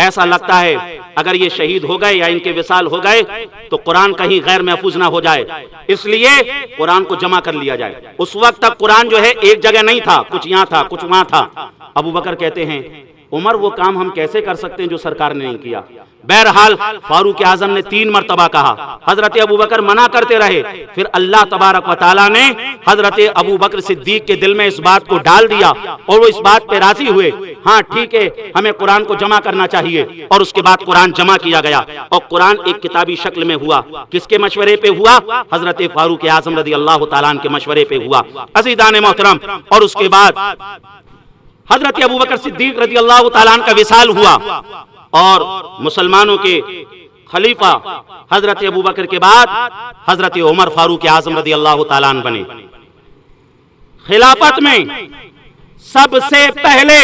ایسا لگتا ہے اگر یہ شہید ہو گئے یا ان کے وصال ہو گئے تو قرآن کہیں غیر محفوظ نہ ہو جائے، اس لیے قرآن کو جمع کر لیا جائے. اس وقت تک قرآن جو ہے ایک جگہ نہیں تھا، کچھ یہاں تھا، کچھ وہاں تھا. ابو بکر کہتے ہیں عمر وہ کام ہم کیسے کر سکتے ہیں جو سرکار نے نہیں کیا. بہرحال فاروق اعظم نے 3 مرتبہ کہا، حضرت ابو بکر منع کرتے رہے. پھر اللہ تبارک و تعالیٰ نے حضرت ابو بکر صدیق کے دل میں اس بات کو ڈال دیا اور وہ اس بات پہ راضی ہوئے، ہاں ٹھیک ہے ہمیں قرآن کو جمع کرنا چاہیے. اور اس کے بعد قرآن جمع کیا گیا اور قرآن ایک کتابی شکل میں ہوا. کس کے مشورے پہ ہوا؟ حضرت فاروق اعظم رضی اللہ تعالیٰ عنہ کے مشورے پہ ہوا. عزیزان محترم، اور اس کے بعد حضرت ابو بکر صدیق رضی اللہ تعالیٰ عنہ کا وصال ہوا اور مسلمانوں کے خلیفہ حضرت ابو بکر کے بعد حضرت عمر فاروق اعظم رضی اللہ تعالیٰ عنہ بنے. خلافت میں سب سے پہلے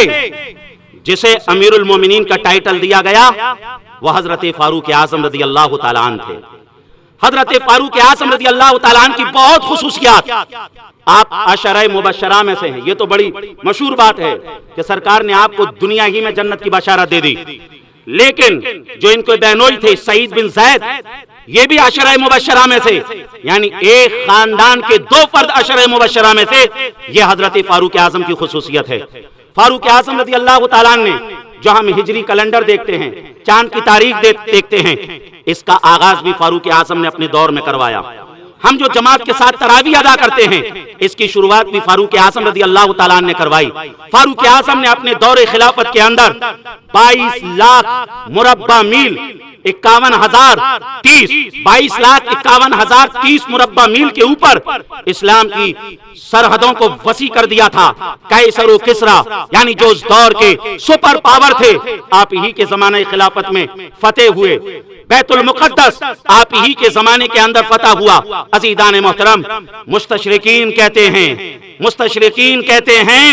جسے امیر المومنین کا ٹائٹل دیا گیا وہ حضرت فاروق اعظم رضی اللہ تعالیٰ عنہ تھے. حضرت فاروق اعظم رضی اللہ تعالیٰ عنہ کی بہت خصوصیات، آپ عشرہ مبشرہ میں سے ہیں، یہ تو بڑی مشہور بات ہے کہ سرکار نے آپ کو دنیا ہی میں جنت کی بشارت دے دی. لیکن جو ان کو بہنوئی تھے سعید بن زید، یہ بھی عشرہ مبشرہ میں سے، یعنی ایک خاندان کے 2 فرد عشرہ مبشرہ میں سے. یہ حضرت فاروق اعظم کی خصوصیت ہے. فاروق اعظم رضی اللہ تعالیٰ عنہ نے جو ہم ہجری کیلنڈر دیکھتے ہیں، چاند کی تاریخ دیکھتے ہیں، اس کا آغاز بھی فاروق اعظم نے اپنے دور میں کروایا. ہم جو جماعت کے ساتھ تراویح ادا کرتے ہیں، اس کی شروعات بھی فاروق اعظم رضی اللہ تعالیٰ عنہ نے کروائی. فاروق اعظم نے اپنے دور خلافت کے اندر 22 لاکھ مربع میل 22,51,030 مربع میل کے اوپر اسلام کی سرحدوں کو وسیع کر دیا تھا. قیصر و کسریٰ یعنی جو اس دور کے سپر پاور تھے، آپ ہی کے زمانہ خلافت میں فتح ہوئے. बैतुल मुक़द्दस आप ही के जमाने के अंदर फतह हुआ। अज़ीज़ान मोहतरम, मुस्तशरिकीन कहते हैं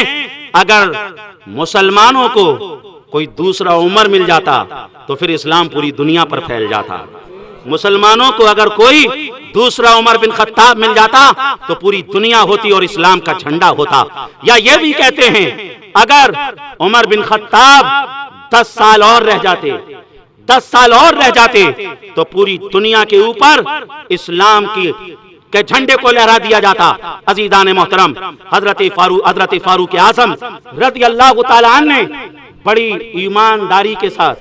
अगर मुसलमानों को कोई दूसरा उमर मिल जाता तो फिर इस्लाम पूरी दुनिया पर फैल जाता। मुसलमानों को अगर कोई दूसरा उमर बिन खत्ताब मिल जाता तो पूरी दुनिया होती और इस्लाम का झंडा होता। या ये भी कहते हैं अगर उमर बिन खत्ताब 10 साल और रह जाते तो पूरी दुनिया के ऊपर इस्लाम के झंडे को लहरा दिया जाता। अज़ीज़ान मोहतरम, हजरत फारूक आज़म रज़ी अल्लाह तआला अन्हु ने बड़ी ईमानदारी के साथ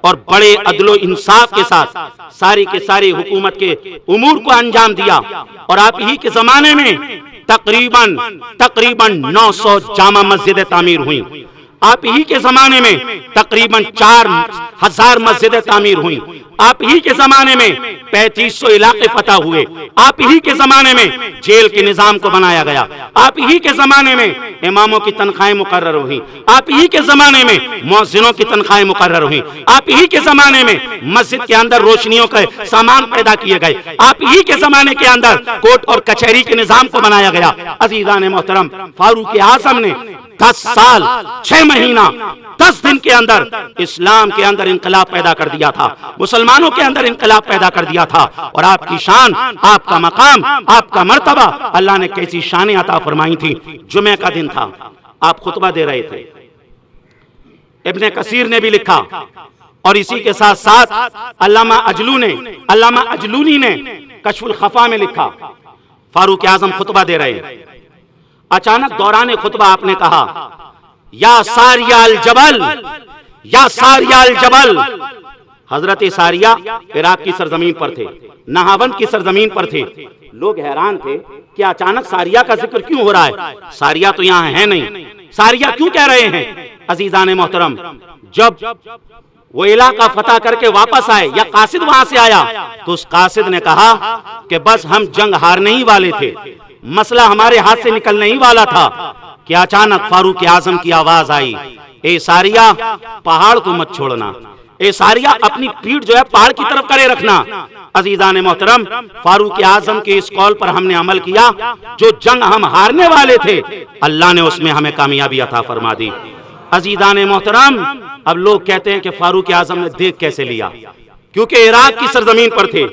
और बड़े अदलो इंसाफ के साथ सारी के सारी हुकूमत के उमूर को अंजाम दिया। और आप ही के जमाने में तकरीबन 900 जामा मस्जिदें तामीर हुई। आप ही के जमाने में तकरीबन 4000 मस्जिदें तामीर हुई। आप ही के जमाने में 3500 इलाके फतह हुए। आप ही के जमाने में जेल के निजाम को बनाया गया। आप ही के जमाने में इमामों की तनख्वाहें मुकर्रर हुई। आप ही के जमाने में मुअज्जिनों की तनख्वाहें मुकर्रर हुई। आप ही के जमाने में मस्जिद के अंदर रोशनियों के सामान पैदा किए गए। आप ही के जमाने के अंदर कोर्ट और कचहरी के निजाम को बनाया गया। अज़ीज़ान मोहतरम, फारूक आज़म ने 10 साल 6 महीना 10 दिन के अंदर इस्लाम के अंदर इंकलाब पैदा कर दिया था, मुसलमानों के अंदर इंकलाब पैदा कर दिया था। और आपकी शान, आपका मकाम, आपका मर्तबा अल्लाह ने कैसी शानें अता फरमाई थी। जुमे का दिन था, आप खुतबा दे रहे थे। इब्ने कसीर ने भी लिखा और इसी के साथ साथ अल्लामा अजलूनी ने कश्फुल खफा में लिखा। फारूक आज़म खुतबा दे रहे हैं, अचानक दौरान खुतबा आपने कहा, या सारियाल जबल। हजरत सारिया इराक की सरजमीन पर थे, नहावंद की सरजमीन पर थे। लोग हैरान थे कि अचानक सारिया का जिक्र क्यों हो रहा है, सारिया तो यहाँ है नहीं, सारिया क्यों कह रहे हैं। अज़ीज़ान मोहतरम, जब वो इलाका फतह करके वापस आए या कासिद वहां से आया तो उस कासिद ने कहा कि बस हम जंग हारने ही वाले थे, मसला हमारे हाथ से निकलने ही वाला था कि अचानक फारूक आज़म की आवाज आई, ए सारिया पहाड़ को मत छोड़ना, ए सारिया अपनी पीठ जो है पहाड़ की तरफ करे रखना। अज़ीज़ान मोहतरम, फारूक आज़म के इस कॉल पर हमने अमल किया। जो जंग हम हारने वाले थे अल्लाह ने उसमें हमें कामयाबी अता फरमा दी। अज़ीज़ान मोहतरम, अब लोग कहते हैं कि फारूक आज़म ने देख कैसे लिया, क्योंकि इराक की सरजमीन पर थे,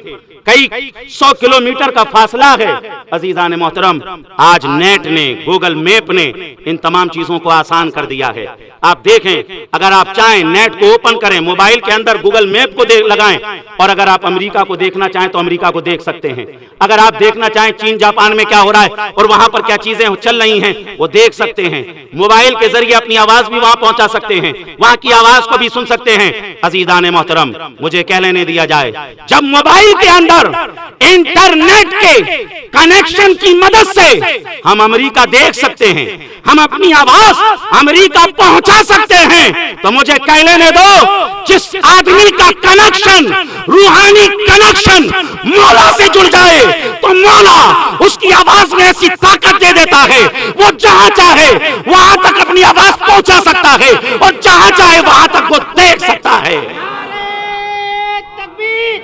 कई 100 किलोमीटर का फासला है। अज़ीज़ान मोहतरम, आज नेट ने, गूगल मैप ने इन तमाम चीजों को आसान कर दिया है। आप देखें, अगर आप चाहें नेट को ओपन करें, मोबाइल के अंदर गूगल मैप को लगाएं और अगर आप अमेरिका को देखना चाहें तो अमेरिका को देख सकते हैं। अगर आप देखना चाहें चीन जापान में क्या हो रहा है और वहां पर क्या चीजें चल रही हैं वो देख सकते हैं। मोबाइल के जरिए अपनी आवाज भी वहां पहुंचा सकते हैं, वहां की आवाज को भी सुन सकते हैं। अज़ीज़ान मोहतरम, मुझे कह लेने दिया जाए, जब मोबाइल के अंदर इंटरनेट के कनेक्शन की मदद से हम अमेरिका देख सकते हैं, हम अपनी आवाज अमेरिका पहुंचा सकते हैं, तो मुझे कह लेने दो, जिस आदमी का कनेक्शन, रूहानी कनेक्शन मौला से जुड़ जाए तो मौला उसकी आवाज में ऐसी ताकत दे देता है, वो जहां चाहे वहां तक अपनी आवाज पहुंचा सकता है और जहां चाहे वहां तक वो देख सकता है। नारे तकबीर,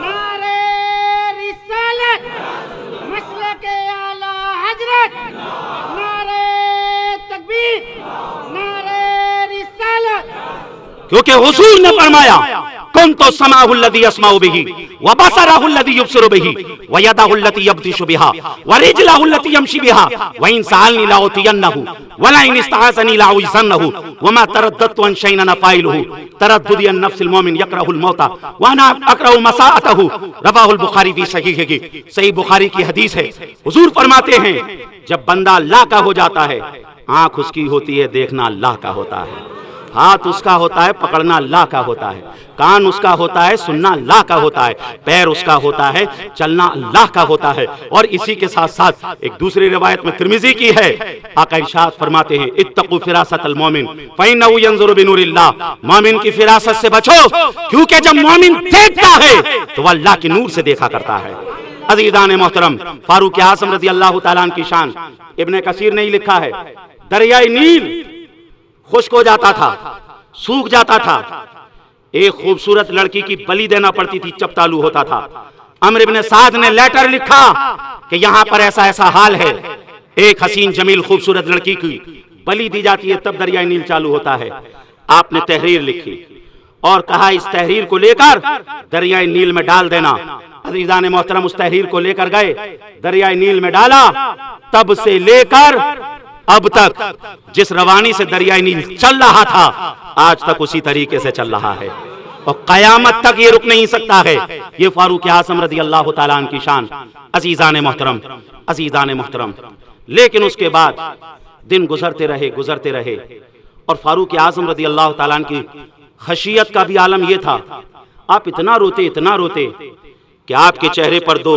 नारे रिसालत, मसलके आला हजरत, नारे तकबीर, नारे रिसालत। क्योंकि हुजूर ने फरमाया, कुन्तु समाहुल्लज़ी यस्माउ बिही व बसरहुल्लज़ी युबसिरु बिही व यदहुल्लती यब्तिशु बिहा व रिजलहुल्लती यमशी बिहा व इन सअलनी लाउतियन्नहु व लइन इस्तअज़नी लाउइज़न्नहु व मा तरद्दतु अन शैइन अना फ़ाइलुहु तरद्दुदी अन नफ्सिल मोमिन यकरहुल मौता व अना अकरहु मसाअतहु। रवाहुल बुखारी फी सहीहिही, सही बुखारी की हदीस है। हुजूर फरमाते हैं, जब बंदा अल्लाह का हो जाता है, आंख उसकी होती है, देखना अल्लाह का होता है, हाथ उसका होता है, पकड़ना अल्लाह का होता है, कान उसका होता है, सुनना अल्लाह का होता है, पैर उसका होता है, चलना अल्लाह का होता है। और इसी के साथ साथ एक दूसरी रिवायत में तिर्मिज़ी की है, आका इरशाद फरमाते हैं, इत्तक़ू फ़िरासतल मोमिन फ़इन्नहु यंज़ुरु बिनूरिल्लाह, मोमिन की फिरासत से बचो, क्योंकि जब मोमिन देखता है तो वह अल्लाह के नूर से देखा करता है। अज़ीज़ान मोहतरम, फारूक आज़म रज़ी अल्लाह तआला अन्हु की शान इब्ने कसीर ने ही लिखा है, दरियाए नील खुश्क हो जाता था, सूख जाता था, ایک خوبصورت لڑکی کی بلی دینا پڑتی تھی، چپتالو ہوتا تھا۔ عمرو بن سعد نے لیٹر لکھا کہ یہاں پر ایسا ایسا حال ہے، ایک حسین جمیل خوبصورت لڑکی کی بلی دی جاتی ہے، تب دریائے نیل چالو ہوتا ہے۔ آپ نے تحریر لکھی اور کہا اس تحریر کو لے کر دریائے نیل میں ڈال دینا۔ عزیزان محترم اس تحریر کو لے کر گئے، دریائے نیل میں ڈالا، تب سے لے کر اب تک جس روانی سے دریائے نیل چل رہا تھا آج تک اسی طریقے سے چل رہا ہے، اور قیامت تک یہ رک نہیں سکتا ہے۔ یہ فاروق اعظم رضی اللہ تعالیٰ عنہ کی شان۔ عزیزان محترم، عزیزان محترم، لیکن اس کے بعد دن گزرتے رہے اور فاروق اعظم رضی اللہ تعالیٰ عنہ کی خشیت کا بھی عالم یہ تھا، آپ اتنا روتے کہ آپ کے چہرے پر 2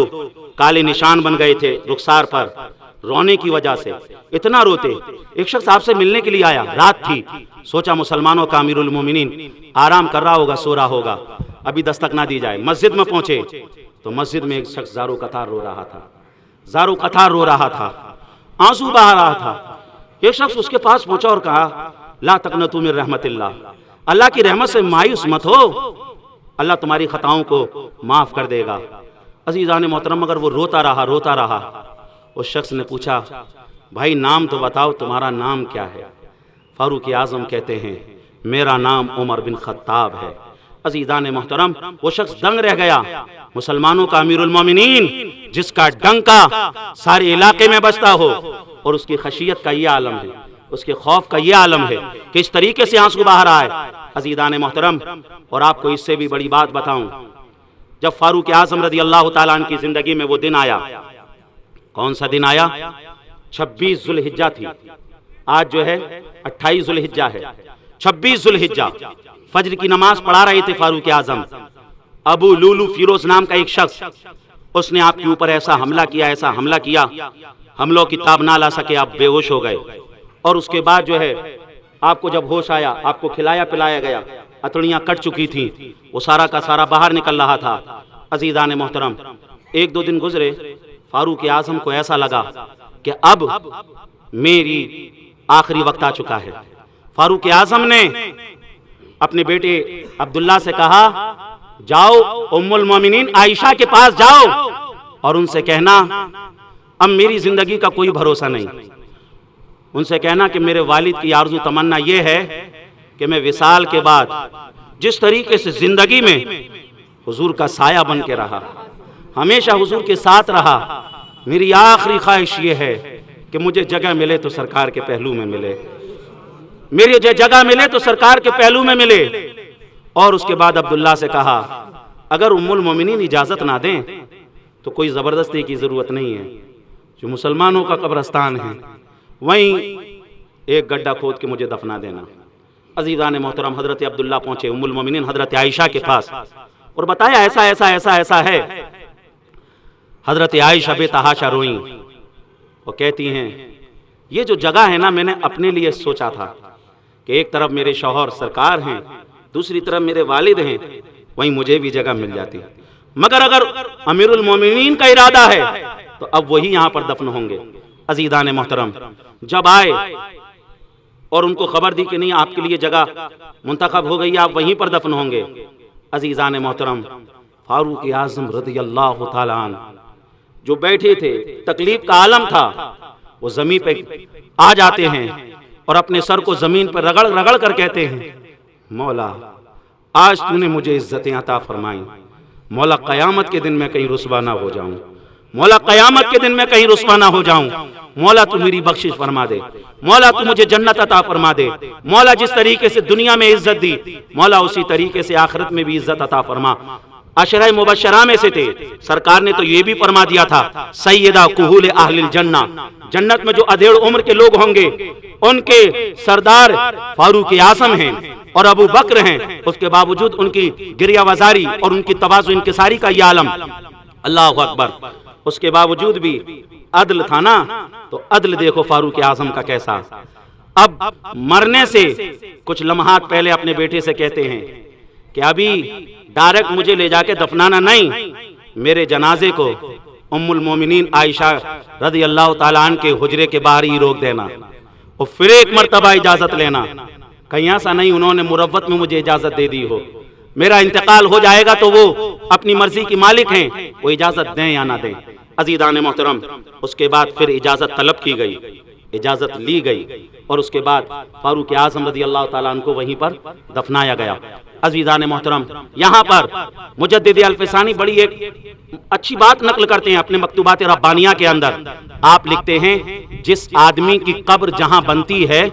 کالے نشان بن گئے تھے رخسار پر، رونے کی وجہ سے اتنا روتے۔ ایک شخص آپ سے ملنے کے لیے آیا، رات تھی، سوچا مسلمانوں کا امیر المومنین آرام کر رہا ہوگا، سو رہا ہوگا، ابھی دستک نہ دی جائے۔ مسجد میں پہنچے تو مسجد میں ایک شخص زارو قطار رو رہا تھا، آنسو بہا رہا تھا۔ ایک شخص اس کے پاس پہنچا اور کہا لا تقنطوا من رحمت اللہ، اللہ کی رحمت سے مایوس مت ہو، اللہ تمہاری خطاؤں کو معاف کر دے گا۔ عزیزان محترم، مگر وہ روتا رہا۔ اس شخص نے پوچھا بھائی نام تو بتاؤ، تمہارا نام کیا ہے؟ فاروق اعظم کہتے ہیں میرا نام عمر بن خطاب ہے۔ عزیزان محترم، وہ شخص دنگ رہ گیا، مسلمانوں کا امیر المومنین جس کا ڈنکا سارے علاقے میں بجتا ہو، اور اس کی خشیت کا یہ عالم ہے، اس کے خوف کا یہ عالم ہے کہ اس طریقے سے آنسو بہا رہا ہے۔ عزیزان محترم، اور آپ کو اس سے بھی بڑی بات بتاؤں، جب فاروق اعظم رضی اللہ تعالیٰ عنہ کی زندگی میں وہ دن آیا، کون سا دن آیا؟ 26 ذوالحجہ تھی، آج جو ہے 28 ذوالحجہ ہے۔ 26 ذوالحجہ فجر کی نماز پڑھا رہے تھے فاروق اعظم۔ ابو لولو فیروز نام کا ایک شخص، اس نے آپ کے اوپر ایسا حملہ کیا، حملوں کی تاب نہ لا سکے، آپ بے ہوش ہو گئے، اور اس کے بعد جو ہے آپ کو جب ہوش آیا، آپ کو کھلایا پلایا گیا، اتڑیاں کٹ چکی تھیں، وہ سارا کا سارا باہر نکل رہا تھا۔ عزیزان محترم، 1-2 دن گزرے، فاروق اعظم کو ایسا لگا کہ اب میری آخری وقت آ چکا ہے۔ فاروق اعظم نے اپنے بیٹے عبداللہ سے کہا جاؤ ام المومنین عائشہ کے پاس جاؤ اور ان سے کہنا اب میری زندگی کا کوئی بھروسہ نہیں، ان سے کہنا کہ میرے والد کی آرزو تمنا یہ ہے کہ میں وصال کے بعد جس طریقے سے زندگی میں حضور کا سایہ بن کے رہا، ہمیشہ حضور کے ساتھ رہا، میری آخری خواہش یہ ہے کہ مجھے جگہ ملے تو سرکار کے پہلو میں ملے، میری جگہ ملے تو سرکار کے پہلو میں ملے۔ اور اس کے بعد عبداللہ سے کہا اگر ام المومنین اجازت نہ دیں تو کوئی زبردستی کی ضرورت نہیں ہے، جو مسلمانوں کا قبرستان ہے وہیں ایک گڈھا کھود کے مجھے دفنا دینا۔ عزیزان محترم، حضرت عبداللہ پہنچے ام المومنین حضرت عائشہ کے پاس اور بتایا ایسا ایسا ایسا ایسا ہے۔ حضرت عائشہ بے تحاشا روئیں، وہ کہتی ہیں یہ جو جگہ ہے نا، میں نے اپنے لیے سوچا تھا کہ ایک طرف میرے شوہر سرکار ہیں، دوسری طرف میرے والد ہیں، وہیں مجھے بھی جگہ مل جاتی، مگر اگر امیر المومنین کا ارادہ ہے تو اب وہی یہاں پر دفن ہوں گے۔ عزیزان محترم، جب آئے اور ان کو خبر دی کہ نہیں آپ کے لیے جگہ منتخب ہو گئی، آپ وہیں پر دفن ہوں گے، عزیزان محترم، فاروق اعظم رضی اللہ تعالیٰ عنہ جو بیٹھے تھے، تکلیف کا عالم تھا، وہ زمین پہ آ جاتے ہیں اور اپنے سر کو زمین پر رگڑ رگڑ کر کہتے ہیں مولا آج تو نے مجھے عزتیں عطا فرمائیں، مولا قیامت کے دن میں کہیں رسوا نہ ہو جاؤں، مولا قیامت کے دن میں کہیں رسوا نہ ہو جاؤں، مولا تو میری بخشش فرما دے، مولا تو مجھے جنت عطا فرما دے، مولا جس طریقے سے دنیا میں عزت دی مولا اسی طریقے سے آخرت میں بھی عزت عطا فرما۔ عشرہ مبشرہ میں سے تھے، سرکار نے تو یہ بھی فرما دیا تھا سیدہ کہول اہل الجنہ، جنت میں جو ادھیڑ عمر کے لوگ ہوں گے ان کے سردار فاروق اعظم ہیں اور ابو بکر ہیں، اس کے باوجود ان کی گریہ وزاری اور ان کی تواضع انکساری کا یہ عالم، اللہ اکبر، اس کے باوجود بھی عدل تھا نا، تو عدل دیکھو فاروق اعظم کا کیسا۔ اب مرنے سے کچھ لمحات پہلے اپنے بیٹے سے کہتے ہیں کہ ابھی ڈائریکٹ مجھے لے جا کے دفنانا نہیں، میرے جنازے کو ام المومنین عائشہ رضی اللہ تعالیٰ عنہ کے حجرے کے باہر ہی روک دینا اور پھر ایک مرتبہ اجازت لینا، کہیں ایسا نہیں انہوں نے مروت میں مجھے اجازت دے دی ہو، میرا انتقال ہو جائے گا تو وہ اپنی مرضی کی مالک ہیں، وہ اجازت دیں یا نہ دیں۔ عزیزان محترم، اس کے بعد پھر اجازت طلب کی گئی، اجازت لی گئی، اور اس کے بعد فاروق اعظم رضی اللہ تعالیٰ عنہ کو وہیں پر دفنایا گیا۔ عزیزان محترم، یہاں پر مجدد الفسانی بڑی ایک اچھی بات نقل کرتے ہیں اپنے مکتوبات ربانیہ کے اندر۔ آپ لکھتے ہیں جس آدمی کی قبر جہاں بنتی ہے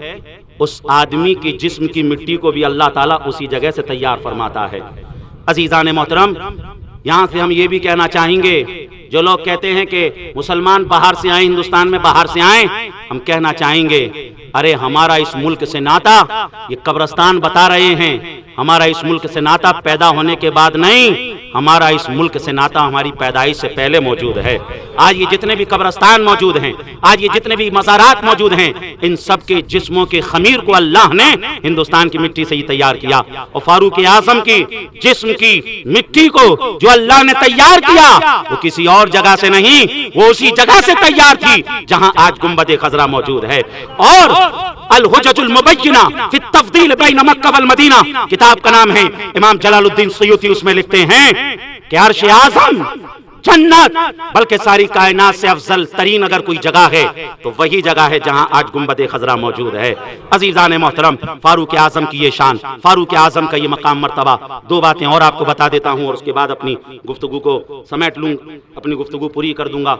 اس آدمی کی جسم کی مٹی کو بھی اللہ تعالیٰ اسی جگہ سے تیار فرماتا ہے۔ عزیزان محترم، یہاں سے ہم یہ بھی کہنا چاہیں گے، جو لوگ کہتے ہیں کہ مسلمان باہر سے آئیں، ہندوستان میں باہر سے آئیں، ہم کہنا چاہیں گے ارے ہمارا اس ملک سے ناتا، یہ قبرستان بتا رہے ہیں، ہمارا اس ملک سے ناتا پیدا ہونے کے بعد نہیں، ہمارا اس ملک سے ناتا ہماری پیدائش سے پہلے موجود ہے۔ آج یہ جتنے بھی قبرستان موجود ہیں، آج یہ جتنے بھی مزارات موجود ہیں، ان سب کے جسموں کے خمیر کو اللہ نے ہندوستان کی مٹی سے ہی تیار کیا، اور فاروق اعظم کی جسم کی مٹی کو جو اللہ نے تیار کیا وہ کسی اور جگہ سے نہیں، وہ اسی جگہ سے تیار تھی جہاں آج گنبد خضرا موجود ہے۔ اور الحجج المبینہ فی التفضیل بین مکہ والمدینہ کتاب کا نام ہے، امام جلال الدین سیوطی اس میں لکھتے ہیں کہ عرش اعظم جنت بلکہ ساری کائنات سے افضل ترین اگر کوئی جگہ ہے تو وہی جگہ ہے جہاں آج گنبد خضرا موجود ہے۔ عزیزان محترم، فاروق اعظم کی یہ شان، فاروق اعظم کا یہ مقام مرتبہ، دو باتیں اور آپ کو بتا دیتا ہوں اور اس کے بعد اپنی گفتگو کو سمیٹ لوں، اپنی گفتگو پوری کر دوں گا۔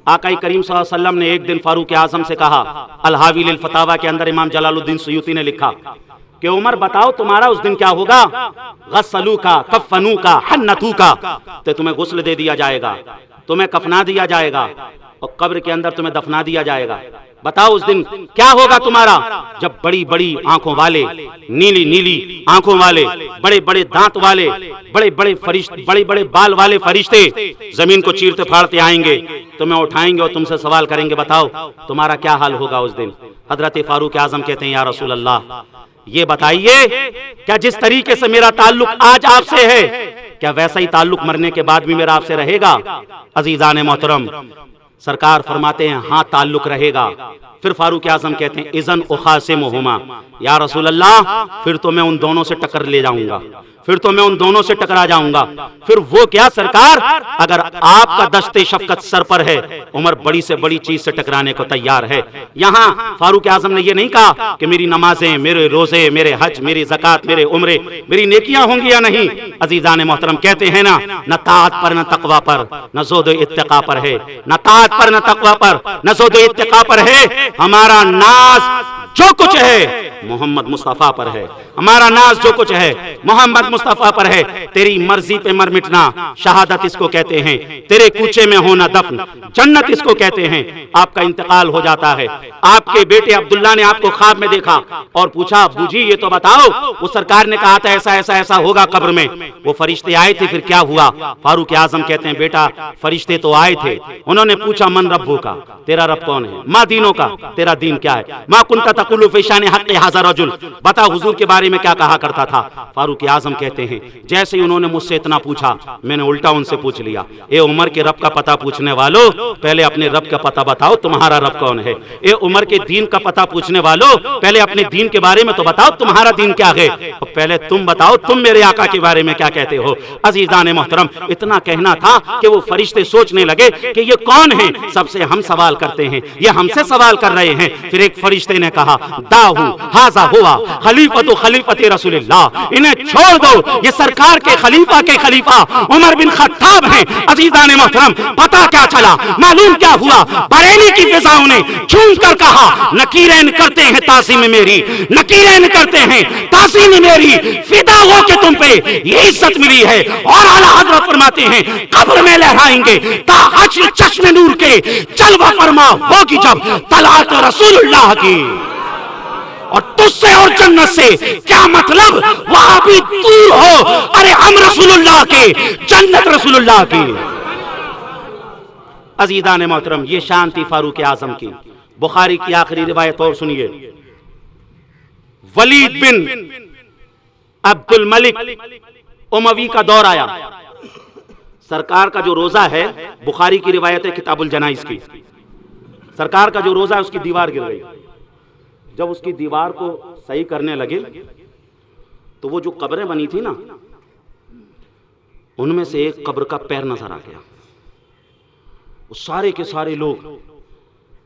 آقا کریم صلی اللہ علیہ وسلم نے ایک دن فاروق اعظم سے کہا، الحاوی للفتاوی کے اندر امام جلال الدین سیوطی نے لکھا کہ عمر بتاؤ تمہارا اس دن کیا ہوگا؟ غسلو کا، کفنو کا، حنتو کا، تو تمہیں غسل دے دیا جائے گا، تمہیں کفنا دیا جائے گا، اور قبر کے اندر تمہیں دفنا دیا جائے گا۔ بتاؤ اس دن کیا ہوگا تمہارا؟ جب بڑی بڑی آنکھوں والے، نیلی نیلی آنکھوں والے، بڑے بڑے دانت والے، بڑے بڑے فرشتے، بڑے بڑے بال والے فرشتے زمین کو چیرتے پھاڑتے آئیں گے، تمہیں اٹھائیں گے اور تم سے سوال کریں گے بتاؤ تمہارا کیا حال ہوگا اس دن؟ حضرت فاروق اعظم کہتے ہیں یا رسول اللہ یہ بتائیے کیا جس طریقے سے میرا تعلق آج آپ سے ہے کیا ویسا ہی تعلق مرنے کے بعد بھی میرا آپ سے رہے گا؟ عزیزان محترم، سرکار فرماتے ہیں ہاں تعلق رہے گا۔ پھر فاروق اعظم کہتے ہیں اذن اخاصمہما، یا رسول اللہ پھر تو میں ان دونوں سے ٹکر لے جاؤں گا، پھر تو میں ان دونوں سے ٹکرا جاؤں گا۔ پھر وہ کیا سرکار؟ اگر آپ کا دشت شفقت سر پر ہے، عمر بڑی سے بڑی چیز سے ٹکرانے کو تیار ہے۔ یہاں فاروق اعظم نے یہ نہیں کہا کہ میری نمازیں، میرے روزے، میرے حج، میری زکوٰۃ، میرے عمرے، میری نیکیاں ہوں گی یا نہیں۔ عزیزان محترم کہتے ہیں نا، نہ طاعت پر نہ تقوی پر نہ زہد و اتقا پر ہے، نہ طاعت پر نہ تقوی پر نہ زہد و اتقا پر ہے، ہمارا ناز جو کچھ ہے محمد مصطفیٰ پر ہے، ہمارا ناز جو کچھ ہے محمد مصطفیٰ پر ہے۔ تیری مرضی پہ مر مٹنا شہادت اس کو کہتے ہیں، تیرے کوچے میں ہونا دفن جنت اس کو کہتے ہیں۔ آپ کا انتقال ہو جاتا ہے، آپ کے بیٹے عبداللہ نے آپ کو خواب میں دیکھا اور پوچھا ابو جی یہ تو بتاؤ، وہ سرکار نے کہا تھا ایسا ایسا ایسا ہوگا قبر میں، وہ فرشتے آئے تھے پھر کیا ہوا؟ فاروق اعظم کہتے ہیں بیٹا فرشتے تو آئے تھے، انہوں نے پوچھا من ربو کا، تیرا رب کون ہے؟ ما دینوں کا، تیرا دین کیا ہے؟ ما کنت تقول فی شان حق ھذا رجل، بتا حضور کے بارے میں کیا کہا کرتا تھا؟ فاروق اعظم کہتے ہیں جیسے ہی انہوں نے مجھ سے اتنا پوچھا میں نے الٹا ان سے پوچھ لیا، اے عمر کے رب کا پتہ پوچھنے والو پہلے اپنے رب کا پتہ بتاؤ تمہارا رب کون ہے۔ اے عمر کے دین کا پتہ پوچھنے والو پہلے اپنے دین کے بارے میں تو بتاؤ تمہارا دین کیا ہے، اور پہلے تم بتاؤ تم میرے آقا کے بارے میں کیا کہتے ہو۔ عزیزان محترم، اتنا کہنا تھا کہ وہ فرشتے سوچنے لگے کہ یہ کون ہیں، سب سے ہم سوال کرتے ہیں، یہ ہم سے سوال کر رہے ہیں۔ پھر ایک فرشتے نے کہا داہو ھذا ہوا خلیفۃ خلیفۃ رسول اللہ، انہیں چھوڑ دو یہ سرکار کے خلیفہ کے خلیفہ عمر بن خطاب ہیں۔ عزیزان محترم، پتہ کیا چلا، معلوم کیا ہوا؟ بریلی کی فضاؤں نے جھوم کر کہا نکیرین کرتے ہیں تعظیم میری، نکیرین کرتے ہیں تعظیم میری، فدا ہو کے تم پہ یہ عزت ملی ہے۔ اور اعلیٰ حضرت فرماتے ہیں قبر میں لہرائیں گے تا حشر چشم نور کے جلوہ فرما ہوگی جب طلعت رسول اللہ کی۔ اور تجھ سے اور جنت سے کیا مطلب؟ وہاں بھی دور ہو، ارے ہم رسول اللہ کے، جنت رسول اللہ کی۔ عزیزان محترم، یہ شان تھی فاروق اعظم کی۔ بخاری کی آخری روایت اور سنیے، ولید بن عبد الملک اموی کا دور آیا، سرکار کا جو روزہ ہے، بخاری کی روایت ہے کتاب الجنائز کی، سرکار کا جو روزہ ہے اس کی دیوار گر گئی۔ جب اس کی دیوار کو صحیح کرنے لگے تو وہ جو قبریں بنی تھی نا ان میں سے ایک قبر کا پیر نظر آ گیا. وہ سارے کے سارے لوگ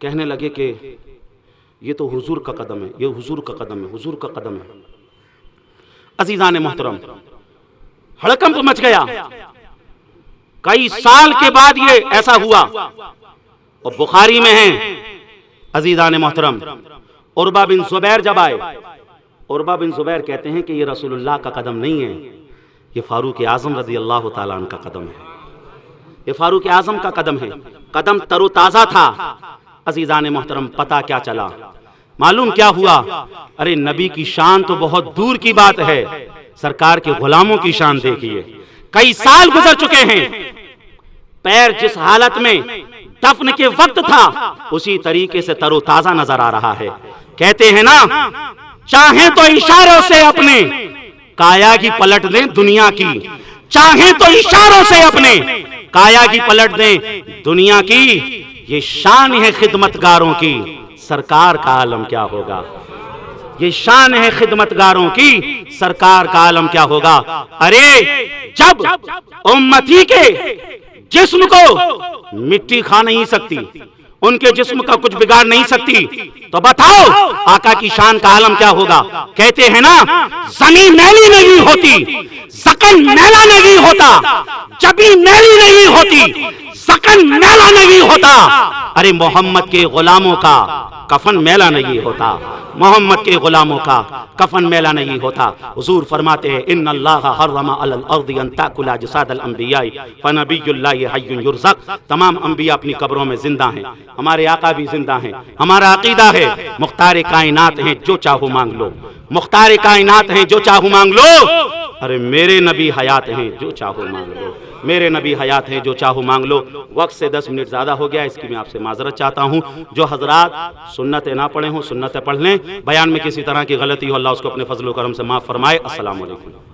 کہنے لگے کہ یہ تو حضور کا قدم ہے، یہ حضور کا قدم ہے، حضور کا قدم ہے. عزیزان محترم، ہڑکمپ مچ گیا. کئی سال کے بعد یہ ایسا ہوا اور بخاری میں ہیں. عزیزان محترم، عروہ بن زبیر جب آئے، عروہ بن زبیر کہتے ہیں کہ یہ رسول اللہ کا قدم نہیں ہے، یہ فاروق اعظم رضی اللہ تعالیٰ عنہ کا قدم ہے، یہ فاروق اعظم کا قدم ہے. قدم تر و تازہ تھا. عزیزان محترم، پتہ کیا چلا؟ معلوم کیا ہوا؟ ارے نبی کی شان تو بہت دور کی بات ہے، سرکار کے غلاموں کی شان دیکھیے. کئی سال گزر چکے ہیں، پیر جس حالت میں دفن کے وقت تھا اسی طریقے سے تر و تازہ نظر آ رہا ہے. کہتے ہیں نا، چاہیں تو اشاروں سے اپنے کایا کی پلٹ دیں دنیا کی، چاہیں تو اشاروں سے اپنے کایا کی پلٹ دیں دنیا کی. یہ شان ہے خدمتگاروں کی، سرکار کا عالم کیا ہوگا؟ یہ شان ہے خدمتگاروں کی، سرکار کا عالم کیا ہوگا؟ ارے جب امتی کے جسم کو مٹی کھا نہیں سکتی، ان کے جسم کا کچھ بگاڑ نہیں سکتی، تو بتاؤ آقا کی شان کا عالم کیا ہوگا؟ کہتے ہیں نا، زمین میلی نہیں ہوتی، سکن میلا نہیں ہوتا، جبی میلی نہیں ہوتی، سکن میلا نہیں ہوتا. ارے محمد کے غلاموں کا کفن میلا نہیں ہوتا، محمد کے غلاموں کا کفن میلا نہیں ہوتا. حضور فرماتے ہیں، ان اللہ حرم علی الارض ان تاکل اجساد الانبیاء فنبی اللہ حی یرزق. تمام انبیاء اپنی قبروں میں زندہ ہیں، ہمارے آقا بھی زندہ ہیں. ہمارا عقیدہ ہے مختار کائنات ہیں، جو چاہو مانگ لو، مختار کائنات ہیں، جو چاہو مانگ لو. ارے میرے نبی حیات ہیں، جو چاہو مانگ لو، میرے نبی حیات ہیں، جو چاہو مانگ لو. وقت سے 10 منٹ زیادہ ہو گیا، اس کی میں آپ سے معذرت چاہتا ہوں. جو حضرات سنتیں نہ پڑھے ہوں سنتیں پڑھ لیں. بیان میں کسی طرح کی غلطی ہو اللہ اس کو اپنے فضل و کرم سے معاف فرمائے. السلام علیکم.